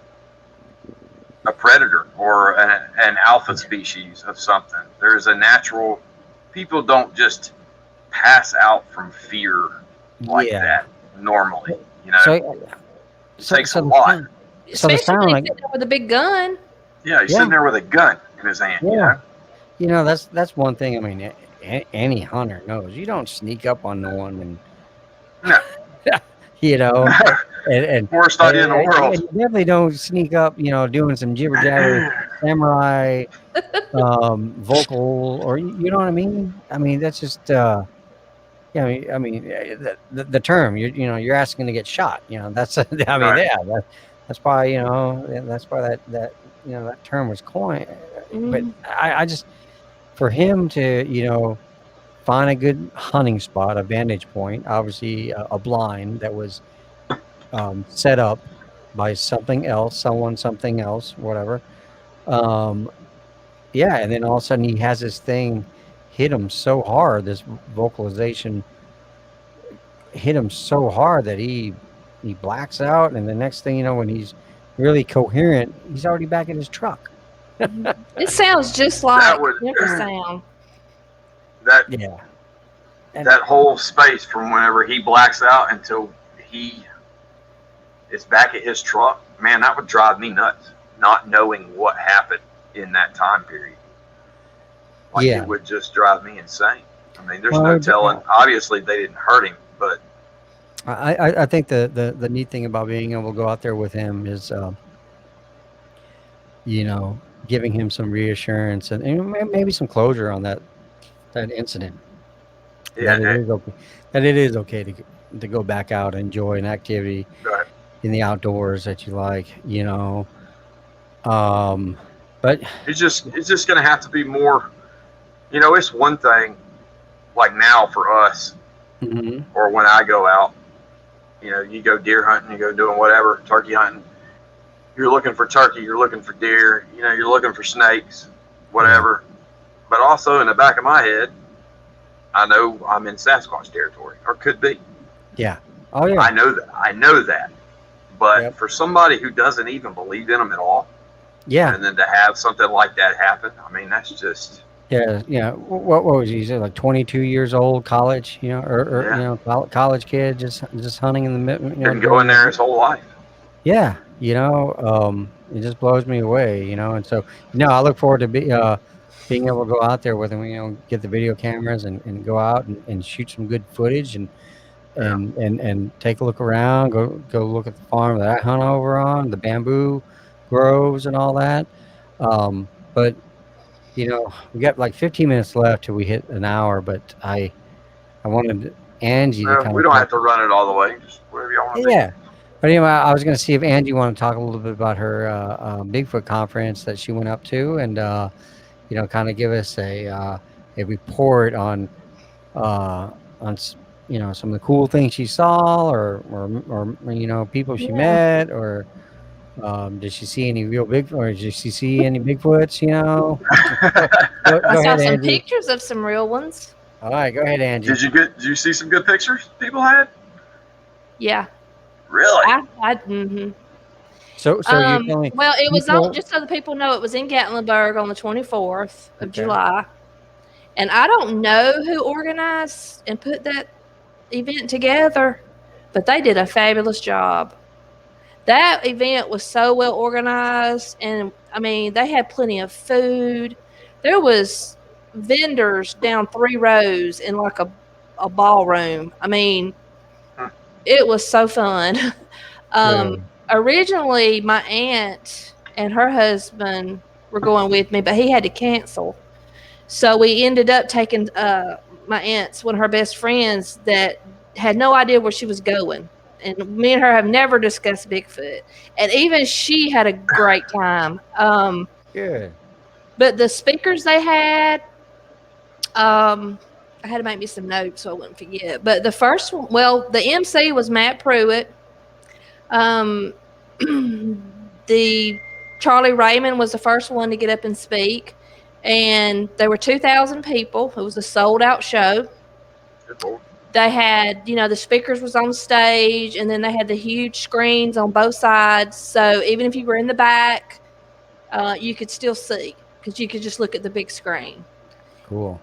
a predator or an alpha species of something. There's a natural. People don't just pass out from fear like that normally. It takes a lot. Especially the sound when like he's sitting there with a big gun. Yeah, he's sitting there with a gun in his hand. Yeah. That's one thing. I mean, any hunter knows you don't sneak up on no one and and worst idea in the world. You definitely don't sneak up, doing some jibber jabber samurai vocal, or you know what I mean. I mean, that's just I mean the term you're asking to get shot. That's I mean right. That's why that's why that term was coined. But I just, for him to find a good hunting spot, a vantage point, obviously a blind that was set up by something else, whatever. And then all of a sudden he has this thing hit him so hard, this vocalization hit him so hard that he blacks out, and the next thing you know, when he's really coherent, he's already back in his truck. It sounds just like infrasound. That whole space from whenever he blacks out until he is back at his truck, man, that would drive me nuts. Not knowing what happened in that time period, it would just drive me insane. I mean, there's no telling. Obviously, they didn't hurt him, but I think the neat thing about being able to go out there with him is, giving him some reassurance and maybe some closure on that incident. Yeah, that it is okay to go back out and enjoy an activity in the outdoors that you like, but it's just going to have to be more. It's one thing, like now for us, or when I go out, you go deer hunting, you go doing whatever, turkey hunting. You're looking for turkey, you're looking for deer, you're looking for snakes, whatever. but also in the back of my head, I know I'm in Sasquatch territory, or could be. Yeah. Oh yeah. I know that. But for somebody who doesn't even believe in them at all, yeah, and then to have something like that happen, I mean, that's just. Yeah. What was he? Like 22 years old, college, or college kid, just hunting in the middle. Been going there his whole life. Yeah, it just blows me away, and so I look forward to being able to go out there with him, get the video cameras and go out and shoot some good footage and take a look around, go look at the farm that I hunt over on, the bamboo groves and all that. But we got like 15 minutes left till we hit an hour, but I wanted Angie to kind we of don't have to run it all the way, just wherever y'all want to yeah. But anyway, I was going to see if Angie wanted to talk a little bit about her Bigfoot conference that she went up to, and kind of give us a report on some of the cool things she saw, or people she met, or did she see any real Bigfoot, or did she see any Bigfoots? Go I saw ahead, some Angie. pictures of some real ones. All right, go ahead, Angie. Did you see some good pictures people had? Yeah. Really? Mm-hmm. So you tell me. Well, it was on, just so the people know, it was in Gatlinburg on the 24th of July. And I don't know who organized and put that event together, but they did a fabulous job. That event was so well organized, and I mean, they had plenty of food. There was vendors down 3 rows in like a ballroom. I mean, it was so fun. Originally, my aunt and her husband were going with me, but he had to cancel. So we ended up taking my aunt's, one of her best friends that had no idea where she was going. And me and her have never discussed Bigfoot. And even she had a great time. Good. But the speakers they had, I had to make me some notes so I wouldn't forget. But the first one, well, the MC was Matt Pruitt. The Charlie Raymond was the first one to get up and speak. And there were 2,000 people. It was a sold-out show. They had, the speakers was on stage, and then they had the huge screens on both sides. So even if you were in the back, you could still see because you could just look at the big screen. Cool.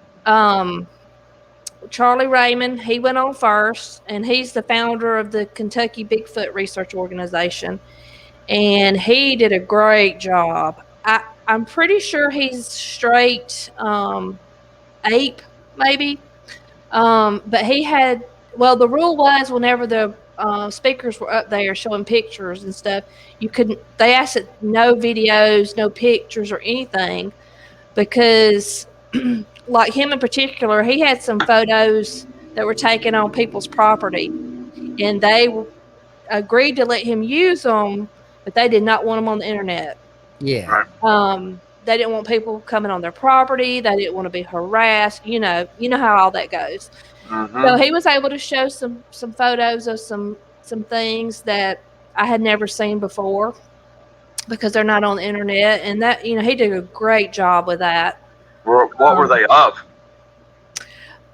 Charlie Raymond, he went on first, and he's the founder of the Kentucky Bigfoot Research Organization. And he did a great job. I'm pretty sure he's straight ape, maybe. But he had, well, the rule was whenever the speakers were up there showing pictures and stuff, they asked that no videos, no pictures or anything, because like him in particular, he had some photos that were taken on people's property, and they agreed to let him use them, but they did not want them on the internet. Yeah. They didn't want people coming on their property. They didn't want to be harassed. You know how all that goes. So he was able to show some photos of some things that I had never seen before because they're not on the internet. And that, he did a great job with that. What were they of?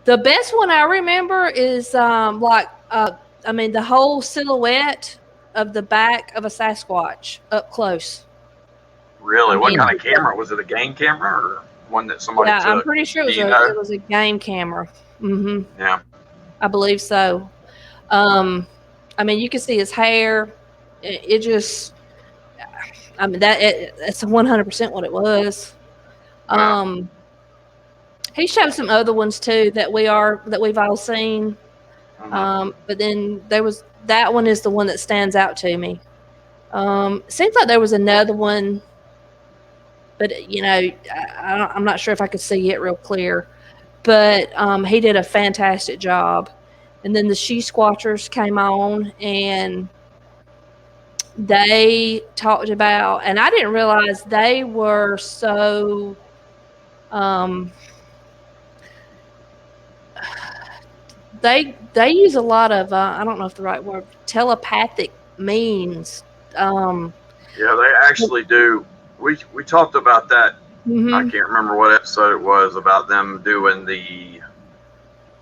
The best one I remember is the whole silhouette of the back of a Sasquatch up close. Really? What kind of camera? Was it a game camera or one that somebody took? I'm pretty sure it was a game camera. Mm-hmm. Yeah. I believe so. You could see his hair. It just, that's 100% what it was. He showed some other ones too that we've all seen. But then that one is the one that stands out to me. Seems like there was another one, but I'm not sure if I could see it real clear. But he did a fantastic job. And then the She-Squatchers came on, and they talked about, and I didn't realize they were so they use a lot of I don't know if the right word, telepathic means. Yeah, they actually do. We talked about that Mm-hmm. I can't remember what episode it was about them doing the.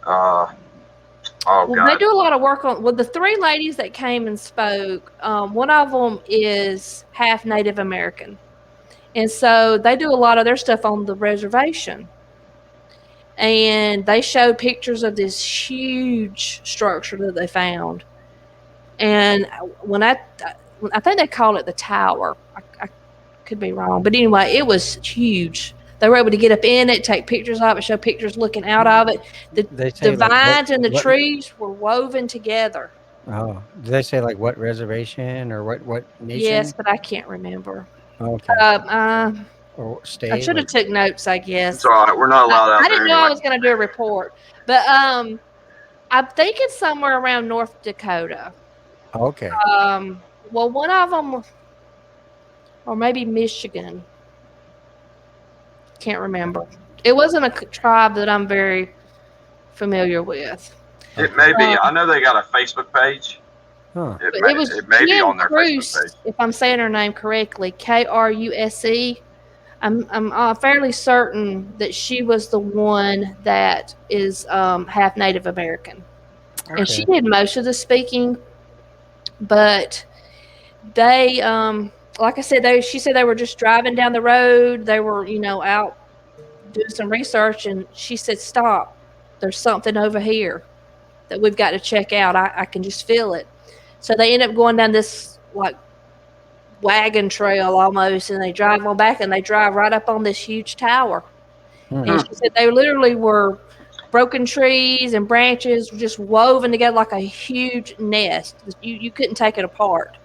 They do a lot of work on. Well, the three ladies that came and spoke, one of them is half Native American, and so they do a lot of their stuff on the reservation. And they showed pictures of this huge structure that they found. And I think they called it the tower. I could be wrong, but anyway, it was huge. They were able to get up in it, take pictures of it, show pictures looking out of it. The vines and the trees were woven together. Oh, did they say like what reservation or what nation? Yes, but I can't remember. Okay. Or state. I should have took notes, I guess. It's all right. We're not allowed out I there didn't know anyway. I was going to do a report, but I think it's somewhere around North Dakota. Okay. Well, one of them, or maybe Michigan. Can't remember. It wasn't a tribe that I'm very familiar with. It may be. I know they got a Facebook page. Huh. It may be on their Facebook page. If I'm saying her name correctly, Kruse. I'm fairly certain that she was the one that is half Native American, and she did most of the speaking. But they, like I said, she said they were just driving down the road. They were, out doing some research, and she said, "Stop! There's something over here that we've got to check out. I can just feel it." So they end up going down this like wagon trail almost, and they drive on back, and they drive right up on this huge tower. And she said they literally were broken trees and branches just woven together like a huge nest. You couldn't take it apart.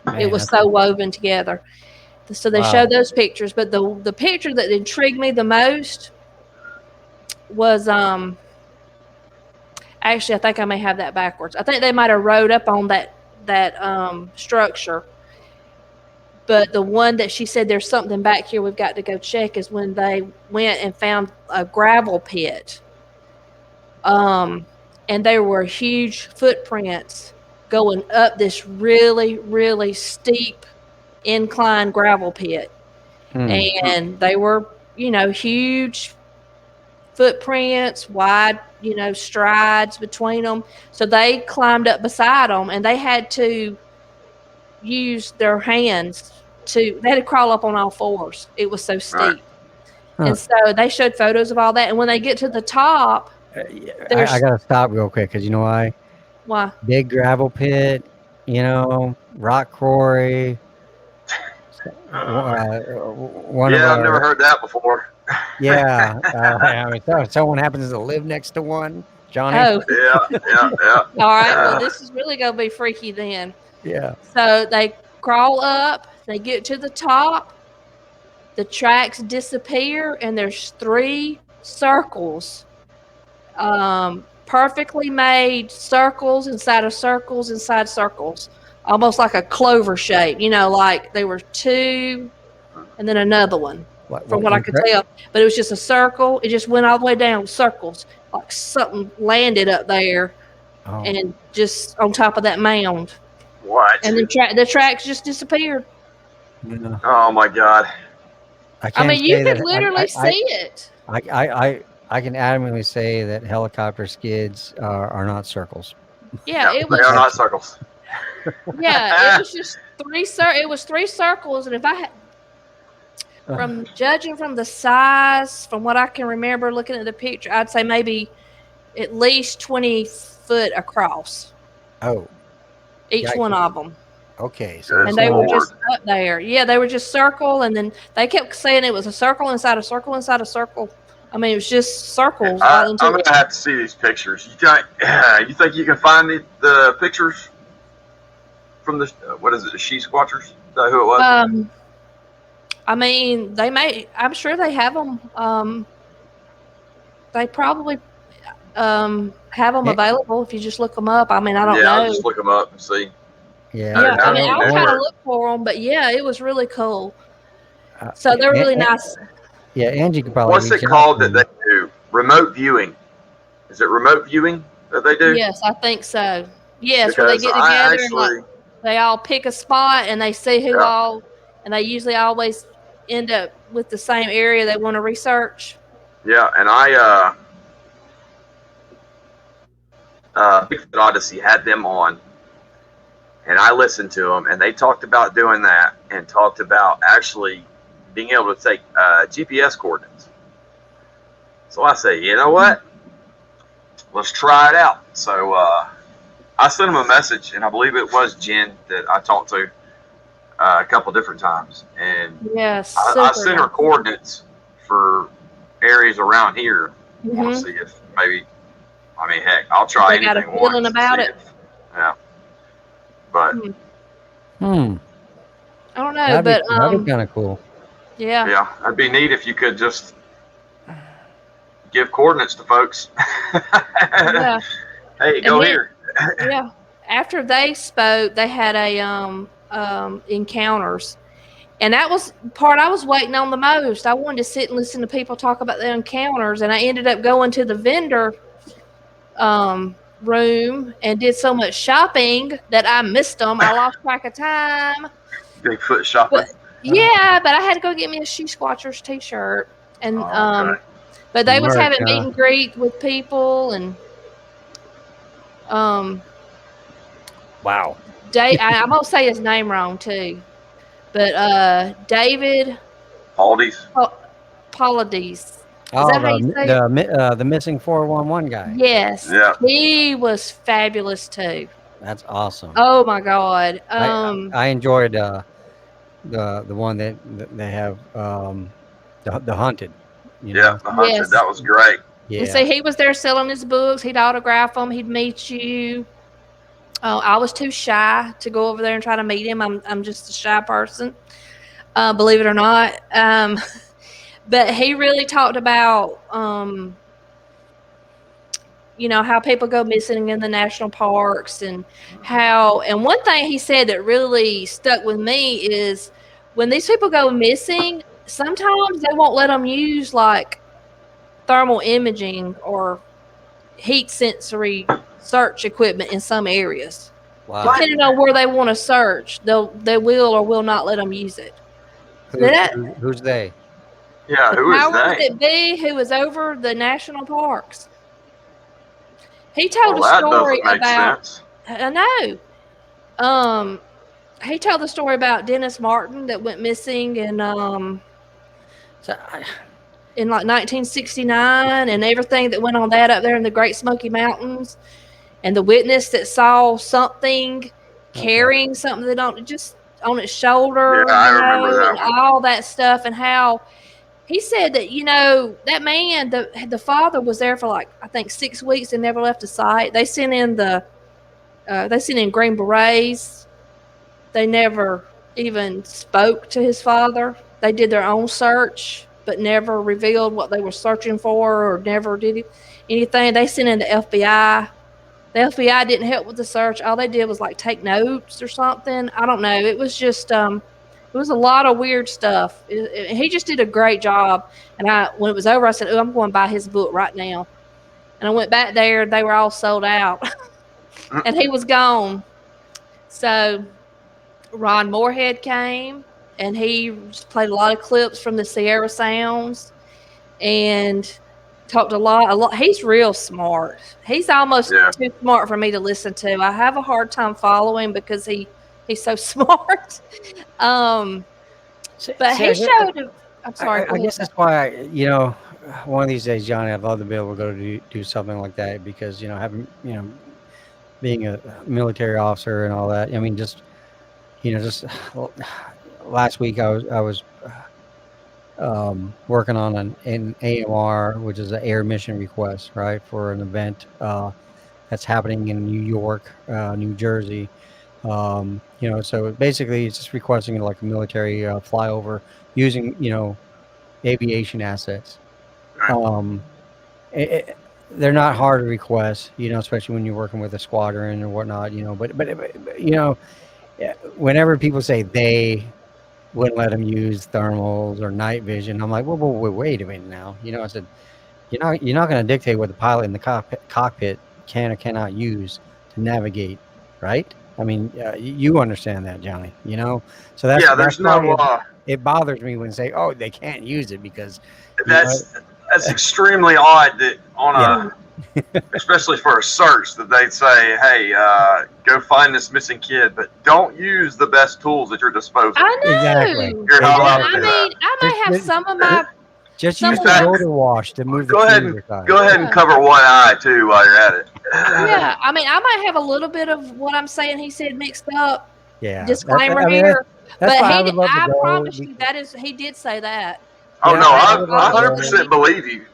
Man, it was so woven together. So they showed those pictures, but the picture that intrigued me the most was actually, I think I may have that backwards. I think they might have rode up on that structure. But the one that she said there's something back here we've got to go check is when they went and found a gravel pit. And there were huge footprints going up this really, really steep incline gravel pit. And they were, huge footprints, wide, strides between them. So they climbed up beside them, and they had to use their hands they had to crawl up on all fours. It was so steep. Right. And so they showed photos of all that. And when they get to the top, I got to stop real quick because you know why? Why? Big gravel pit, rock quarry. I've never heard that before. Yeah. Someone happens to live next to one, Johnny. Oh. Yeah. All right. Well, this is really going to be freaky then. Yeah. So they crawl up, they get to the top, the tracks disappear, and there's 3 circles, perfectly made circles inside of circles inside circles, almost like a clover shape, like they were 2 and then another one, from what I could tell. But it was just a circle. It just went all the way down, circles, like something landed up there and just on top of that mound. What? And the tracks just disappeared. Yeah. Oh my God! I mean, you could literally see it. I can adamantly say that helicopter skids are not circles. Yeah, they are not circles. Yeah, it was just 3. It was 3 circles, and if I had, from judging from the size, from what I can remember looking at the picture, I'd say maybe at least 20 foot across. Oh. Each one of them. Okay. So and they were just up there. Yeah, they were just circle, and then they kept saying it was a circle inside a circle inside a circle. I mean, it was just circles. I'm going to have to see these pictures. You think you can find the pictures from the, what is it, the She Squatchers? Is that who it was? I mean, I'm sure they have them. They probably have them available if you just look them up. I mean, I don't know. Yeah, I'll just look them up and see. Yeah, I mean, I'll try to look for them, but yeah, it was really cool. So they're really nice. Yeah, Angie could probably. What's it called that they do? Remote viewing. Is it remote viewing that they do? Yes, I think so. Yes, where they get together and they all pick a spot and they see who all, and they usually always end up with the same area they want to research. Yeah, and Bigfoot Odyssey had them on, and I listened to them, and they talked about doing that, and talked about actually being able to take GPS coordinates. So I say, you know what? Let's try it out. So I sent him a message, and I believe it was Jen that I talked to a couple different times, and Yes, I sent her coordinates for areas around here. I want to see if maybe, I mean, heck, I'll try they got a anything feeling once. about it. Yeah, but I don't know, but that'd be kind of cool. Yeah, that'd be neat if you could just give coordinates to folks. Yeah. Hey, go here. Yeah. After they spoke, they had a encounters, and that was the part I was waiting on the most. I wanted to sit and listen to people talk about their encounters, and I ended up going to the vendor room and did so much shopping that I missed them. I lost track of time. Bigfoot shopping. But I had to go get me a She Squatchers t-shirt, and Okay. but they was having meet and greet with people, and wow. I'm gonna say his name wrong too, but David Paulides. Oh, the missing 411 guy. Yes. Yeah. He was fabulous too. That's awesome. Oh my God. I enjoyed the one that they have the hunted. You know? The hunted. Yes. That was great. Yeah. And so he was there selling his books. He'd autograph them. He'd meet you. I was too shy to go over there and try to meet him. I'm just a shy person, believe it or not. But he really talked about, how people go missing in the national parks, and one thing he said that really stuck with me is when these people go missing, sometimes they won't let them use like thermal imaging or heat sensory search equipment in some areas. Wow. Depending on where they want to search, they will or will not let them use it. Who's they? Yeah, who is powers they? that be who was over the national parks. He told a that story doesn't make about. Sense. I know. He told the story about Dennis Martin that went missing in like 1969, and everything that went on that up there in the Great Smoky Mountains, and the witness that saw something carrying something that on its shoulder, I remember that and all that stuff, and how he said that that man, the father was there for like I think 6 weeks and never left the site. They sent in Green Berets. They never even spoke to his father. They did their own search, but never revealed what they were searching for, or never did anything. They sent in the FBI. The FBI didn't help with the search. All they did was like take notes or something. I don't know. It was just it was a lot of weird stuff. He just did a great job. And when it was over, I said, "Oh, I'm going to buy his book right now." And I went back there. They were all sold out, and he was gone. So Ron Moorhead came, and he played a lot of clips from the Sierra Sounds, and talked a lot. He's real smart. He's almost too smart for me to listen to. I have a hard time following because he's so smart. But he showed. I'm sorry. I guess that's why one of these days, Johnny, I'd love to be able to go do something like that, because having being a military officer and all that. I mean, just last week I was working on an AMR, which is an air mission request, right, for an event that's happening in New York, New Jersey. So basically it's just requesting like a military flyover using aviation assets. They're not hard to request, especially when you're working with a squadron or whatnot, but whenever people say they wouldn't let them use thermals or night vision, I'm like, well, wait a minute now. I said, you're not going to dictate what the pilot in the cockpit can or cannot use to navigate, right? I mean, you understand that, Johnny. You know, so that's there's it bothers me when they say, "Oh, they can't use it because." That's extremely odd that on especially for a search, that they'd say, "Hey, go find this missing kid, but don't use the best tools at your disposal." I know. Exactly. You're not allowed to do I might have some of my. Just use the rotor wash to move the trees aside. Go ahead and cover one eye too while you're at it. Yeah, I mean, I might have a little bit of what I'm saying. He said mixed up. Yeah. Disclaimer here, but I promise you he did say that. Oh no, I 100% believe you.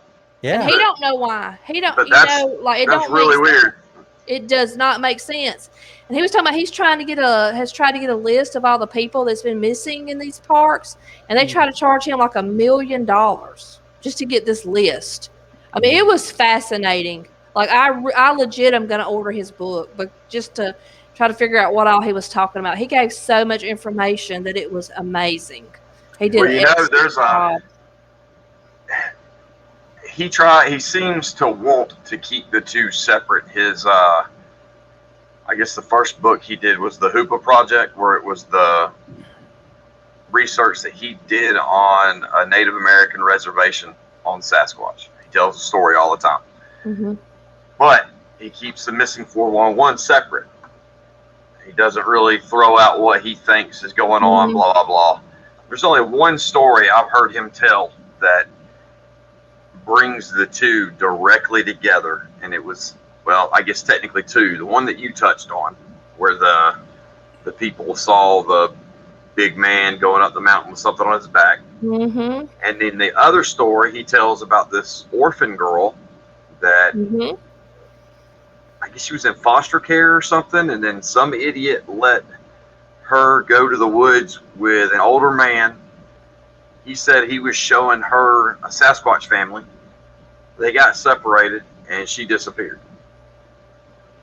Yeah. And he don't know why. He don't. But that's really weird. It does not make sense. And he was talking about has tried to get a list of all the people that's been missing in these parks, and they try to charge him like $1 million just to get this list. I mean, it was fascinating. Like I legit am going to order his book, but just to try to figure out what all he was talking about. He gave so much information that it was amazing. He did. Well, there's a. He seems to want to keep the two separate. His I guess the first book he did was the Hoopa Project, where it was the research that he did on a Native American reservation on Sasquatch. He tells the story all the time. Mm-hmm. But he keeps the missing 411 separate. He doesn't really throw out what he thinks is going on, blah, blah, blah. There's only one story I've heard him tell that brings the two directly together, and it was, well, I guess technically two. The one that you touched on, where the people saw the big man going up the mountain with something on his back. Mm-hmm. And then the other story he tells about this orphan girl that I guess she was in foster care or something, and then some idiot let her go to the woods with an older man. He said he was showing her a Sasquatch family. They got separated, and she disappeared.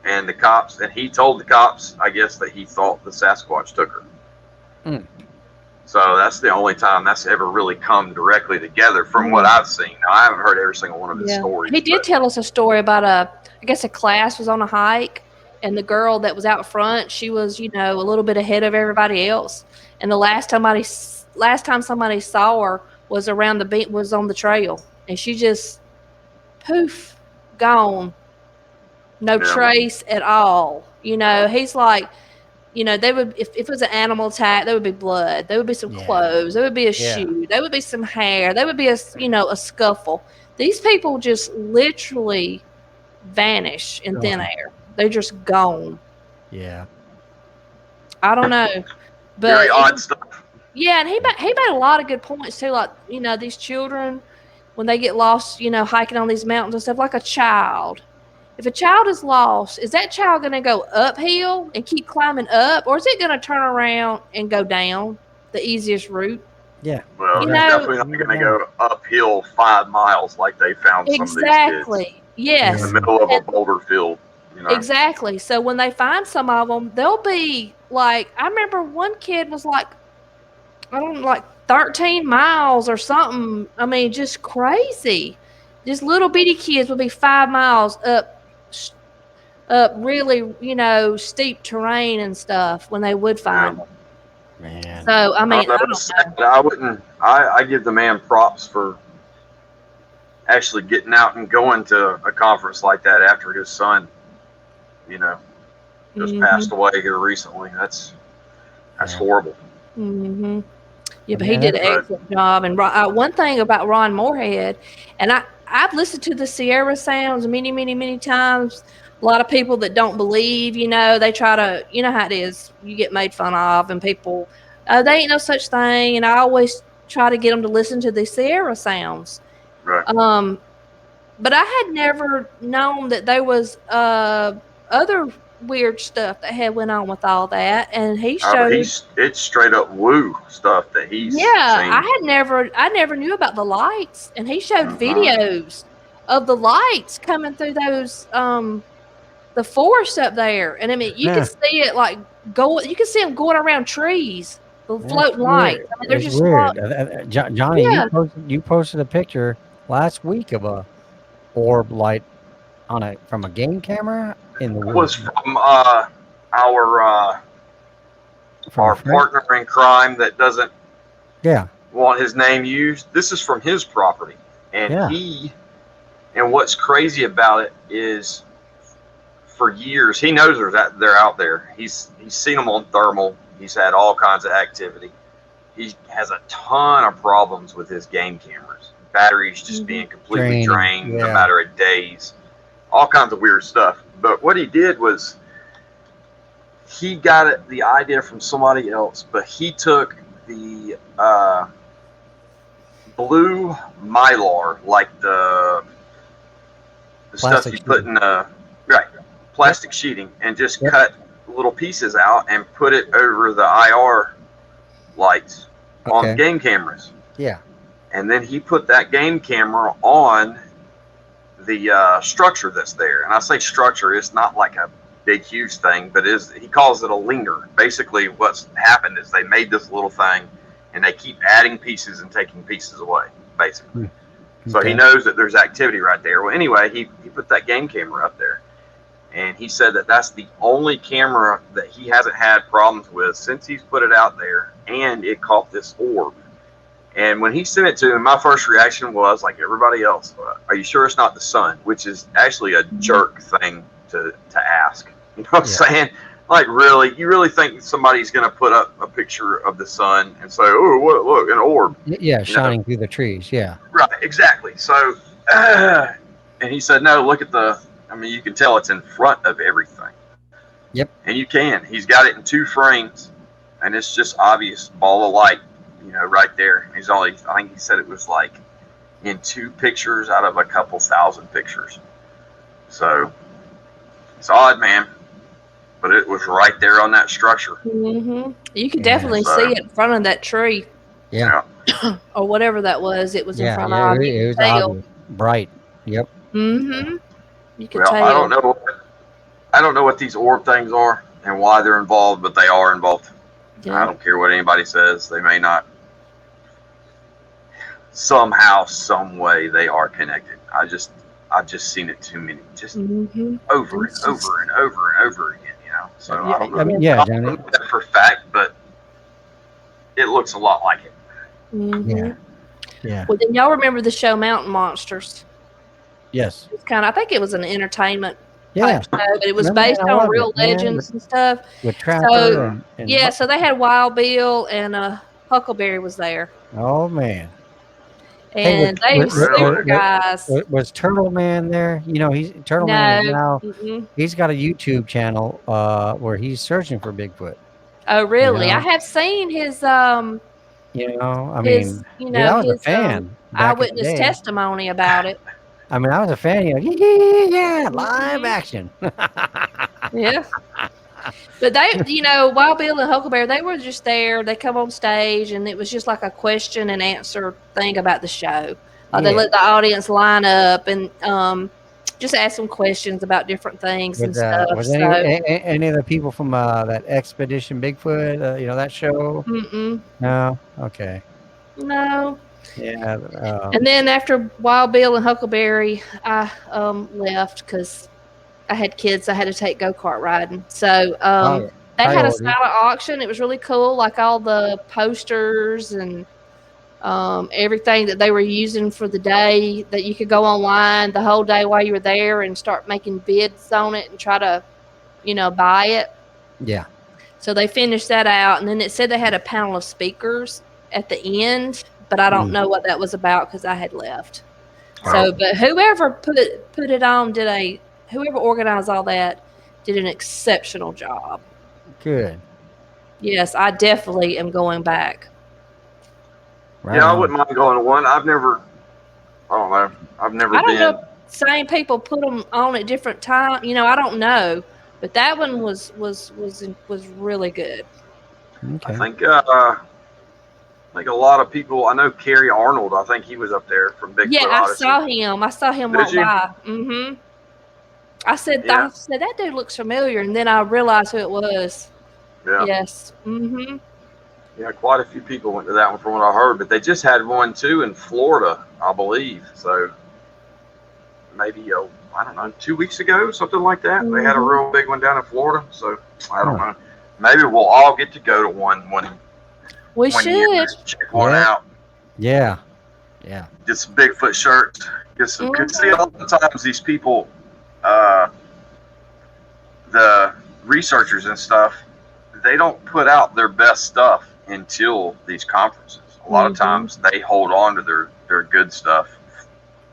And he told the cops, I guess, that he thought the Sasquatch took her. Mm. So that's the only time that's ever really come directly together from what I've seen. Now, I haven't heard every single one of his stories. He did tell us a story about a class was on a hike, and the girl that was out front, she was, a little bit ahead of everybody else. And the last time somebody saw her was around was on the trail, and she just poof, gone. No trace at all. He's like, they would, if it was an animal attack, there would be blood. There would be some clothes. There would be a shoe. There would be some hair. There would be a scuffle. These people just literally vanish in thin air. They're just gone. Yeah. I don't know. But very odd stuff. Yeah, and he made a lot of good points too. Like, these children, when they get lost, hiking on these mountains and stuff, like a child. If a child is lost, is that child going to go uphill and keep climbing up, or is it going to turn around and go down the easiest route? Yeah. Well, they're definitely not going to go uphill 5 miles like they found some of these kids. Exactly. Yes. In the middle of a boulder field. Exactly. So when they find some of them, they'll be like, I remember one kid was like, 13 miles or something. I mean, just crazy. Just little bitty kids would be 5 miles up really, steep terrain and stuff when they would find them. Man. So, I mean, I give the man props for actually getting out and going to a conference like that after his son, just passed away here recently. That's horrible. Mm-hmm. Yeah, but he did an excellent job. And one thing about Ron Moorhead, and I've listened to the Sierra Sounds many, many, many times. A lot of people that don't believe, they try to, how it is, you get made fun of, and people, they ain't no such thing. And I always try to get them to listen to the Sierra Sounds. Right. But I had never known that there was other weird stuff that had went on with all that, and he showed it's straight up woo stuff that he's seen. I never knew about the lights, and he showed videos of the lights coming through those the forest up there, and I mean you can see it you can see them going around trees, the floating lights. I mean, they're just weird. Johnny, you posted a picture last week of a orb light from a game camera in the woods. Was from our partner in crime that doesn't want his name used. This is from his property, and and what's crazy about it is, for years he knows they're out there. He's seen them on thermal. He's had all kinds of activity. He has a ton of problems with his game cameras. Batteries just being completely drained in a matter of days. All kinds of weird stuff. But what he did was, he got the idea from somebody else, but he took the blue Mylar, like the stuff you put in plastic sheeting, and just cut little pieces out and put it over the IR lights on game cameras. Yeah. And then he put that game camera on the structure that's there. And I say structure, it's not like a big, huge thing, but he calls it a linger. Basically, what's happened is they made this little thing, and they keep adding pieces and taking pieces away, basically. So he knows that there's activity right there. Well, anyway, he put that game camera up there. And he said that that's the only camera that he hasn't had problems with since he's put it out there, and it caught this orb. And when he sent it to him, my first reaction was, like everybody else, are you sure it's not the sun? Which is actually a jerk thing to ask. You know what I'm saying? Like, really? You really think somebody's going to put up a picture of the sun and say, oh, look, an orb? Yeah, shining through the trees, yeah. Right, exactly. So, and he said, no, look at you can tell it's in front of everything. Yep. And you can. He's got it in 2 frames, and it's just obvious ball of light, right there. I think he said it was like in 2 pictures out of a couple thousand pictures. So, it's odd, man. But it was right there on that structure. Mm-hmm. You could definitely see it in front of that tree. Yeah. Or whatever that was. It was in front of. It was obvious. Bright. Yep. Mm-hmm. You could tell. I don't know what these orb things are and why they're involved, but they are involved. Yeah. I don't care what anybody says. They may not. Somehow, some way, they are connected. I've just seen it too many, over and over and over and over again. So I don't know. Johnny. For a fact, but it looks a lot like it. Mm-hmm. Yeah. Well, then y'all remember the show Mountain Monsters? Yes. It's I think it was an entertainment type show, but it was based on real legends and stuff. With Trapper so they had Wild Bill and Huckleberry was there. Oh man. And they were super guys. Was Turtle Man there? He's Turtle Man is now. He's got a YouTube channel where he's searching for Bigfoot. Oh, really? I have seen his. I was a fan. Eyewitness testimony about it. I was a fan. Yeah, live action. Yeah. But they, Wild Bill and Huckleberry, they were just there. They come on stage, and it was just like a question and answer thing about the show. They let the audience line up and just ask them questions about different things and stuff. Was any of the people from that Expedition Bigfoot, that show? Mm-mm. No? Okay. No. Yeah. And then after Wild Bill and Huckleberry, I left because I had kids. I had to take go-kart riding. So they had a silent auction. It was really cool, like all the posters and everything that they were using for the day, that you could go online the whole day while you were there and start making bids on it and try to, buy it. Yeah. So they finished that out, and then it said they had a panel of speakers at the end, but I don't know what that was about because I had left. So, but whoever put it on whoever organized all that did an exceptional job. Good. Yes, I definitely am going back. Right. Yeah, I wouldn't mind going to one. I've never been. Same people put them on at different times. I don't know, but that one was really good. Okay. I think a lot of people. I know Kerry Arnold. I think he was up there from Bigfoot Odyssey. I saw him walk by. Mm-hmm. I said that dude looks familiar, and then I realized who it was. Yeah. Yes. Mm-hmm. Yeah, quite a few people went to that one from what I heard, but they just had one too in Florida, I believe. So maybe I don't know, 2 weeks ago, something like that. They had a real big one down in Florida. So I don't know. Maybe we'll all get to go to one We should check one out. Yeah. Get some Bigfoot shirts. Get some. Cause see, a lot of times these people, the researchers and stuff, they don't put out their best stuff until these conferences. A lot of times they hold on to their good stuff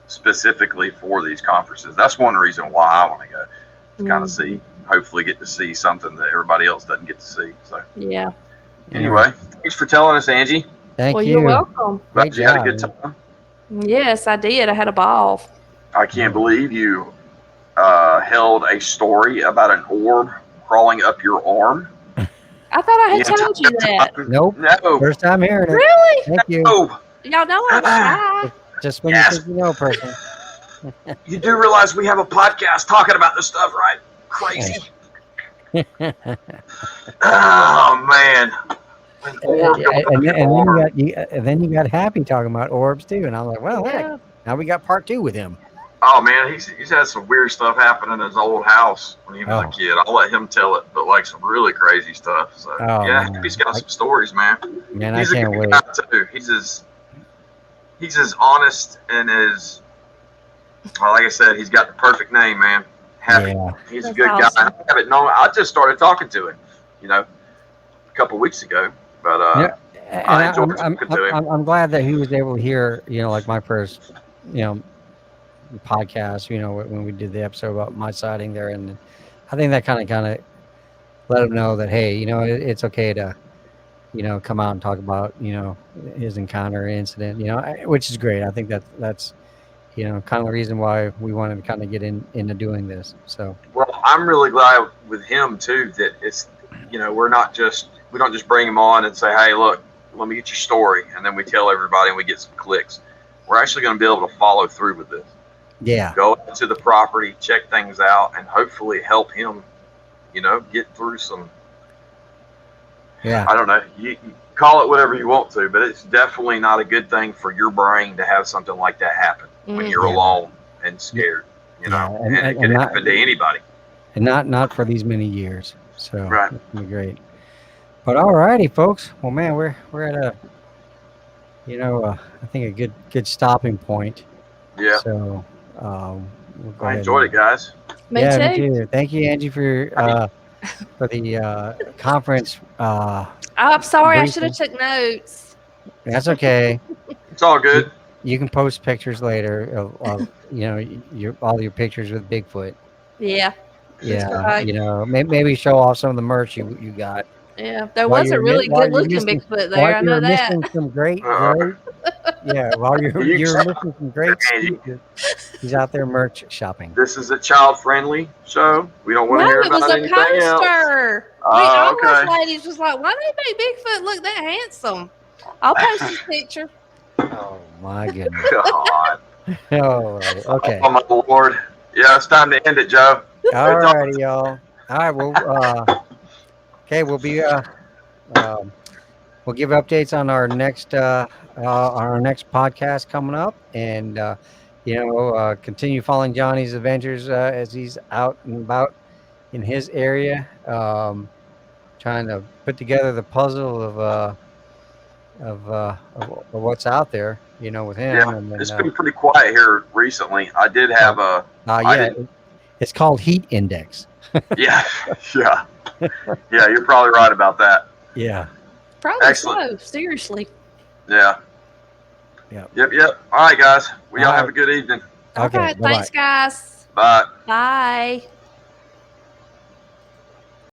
specifically for these conferences. That's one reason why I want to go. To kind of see, hopefully get to see something that everybody else doesn't get to see. So yeah. Anyway, thanks for telling us, Angie. Thank you. You're welcome. Glad you had a good time. Yes, I did. I had a ball. I can't believe you held a story about an orb crawling up your arm. I thought I had told you that. Nope. No. First time hearing it. Really? Thank you. No. Y'all know I'm shy. Just when you think you know a person. You do realize we have a podcast talking about this stuff, right? Crazy. Oh, man. And then you got Happy talking about orbs too, and I'm like, well, heck, now we got part 2 with him. Oh man, he's had some weird stuff happen in his old house when he was a kid. I'll let him tell it, but like some really crazy stuff. So Happy's got some stories, man. Man, he's I can't wait. Guy too. He's as honest and as like I said, he's got the perfect name, man. Happy. Yeah. He's a good guy. I haven't known. I just started talking to him, a couple weeks ago. But I enjoyed talking to him. I'm glad that he was able to hear, like my first, podcast, when we did the episode about my sighting there, and I think that kind of let him know that, hey, it's okay to, come out and talk about, his encounter incident, which is great. I think that's kind of the reason why we wanted to kind of get into doing this. So well, I'm really glad with him too that it's we don't just bring him on and say, hey, look, let me get your story, and then we tell everybody and we get some clicks. We're actually going to be able to follow through with this. Yeah. Go to the property, check things out, and hopefully help him, get through some. Yeah. I don't know. You call it whatever you want to, but it's definitely not a good thing for your brain to have something like that happen when you're alone and scared. And it can happen to anybody. And not for these many years. So right. It's gonna be great. But all righty, folks. Well, man, we're at a I think a good stopping point. Yeah. So I enjoyed it, guys. Me too. Thank you, Angie, for the conference. I'm sorry, briefing. I should have took notes. That's okay. It's all good. You can post pictures later of all your pictures with Bigfoot. Yeah. Yeah. Right. Maybe show off some of the merch you got. Yeah, there was a really good looking Bigfoot there. I know that. Missing some great. Yeah, while you're missing some great. He's out there merch shopping. This is a child-friendly show. We don't want to hear about anything else. It was a poster. All those ladies was like, "Why do they make Bigfoot look that handsome?" I'll post this picture. Oh my goodness. God. Oh, okay. Oh my Lord. Yeah, it's time to end it, Joe. All righty, y'all. All right, well, okay, we'll be we'll give updates on our next podcast coming up, and continue following Johnny's adventures as he's out and about in his area, trying to put together the puzzle of what's out there, with him. Yeah, and then, it's been pretty quiet here recently. I did have it's called Heat Index. Yeah, you're probably right about that. Yeah. Probably excellent. So, seriously. Yeah. Yep. All right, guys. Well, y'all have a good evening. Okay, thanks, guys. Bye. Bye.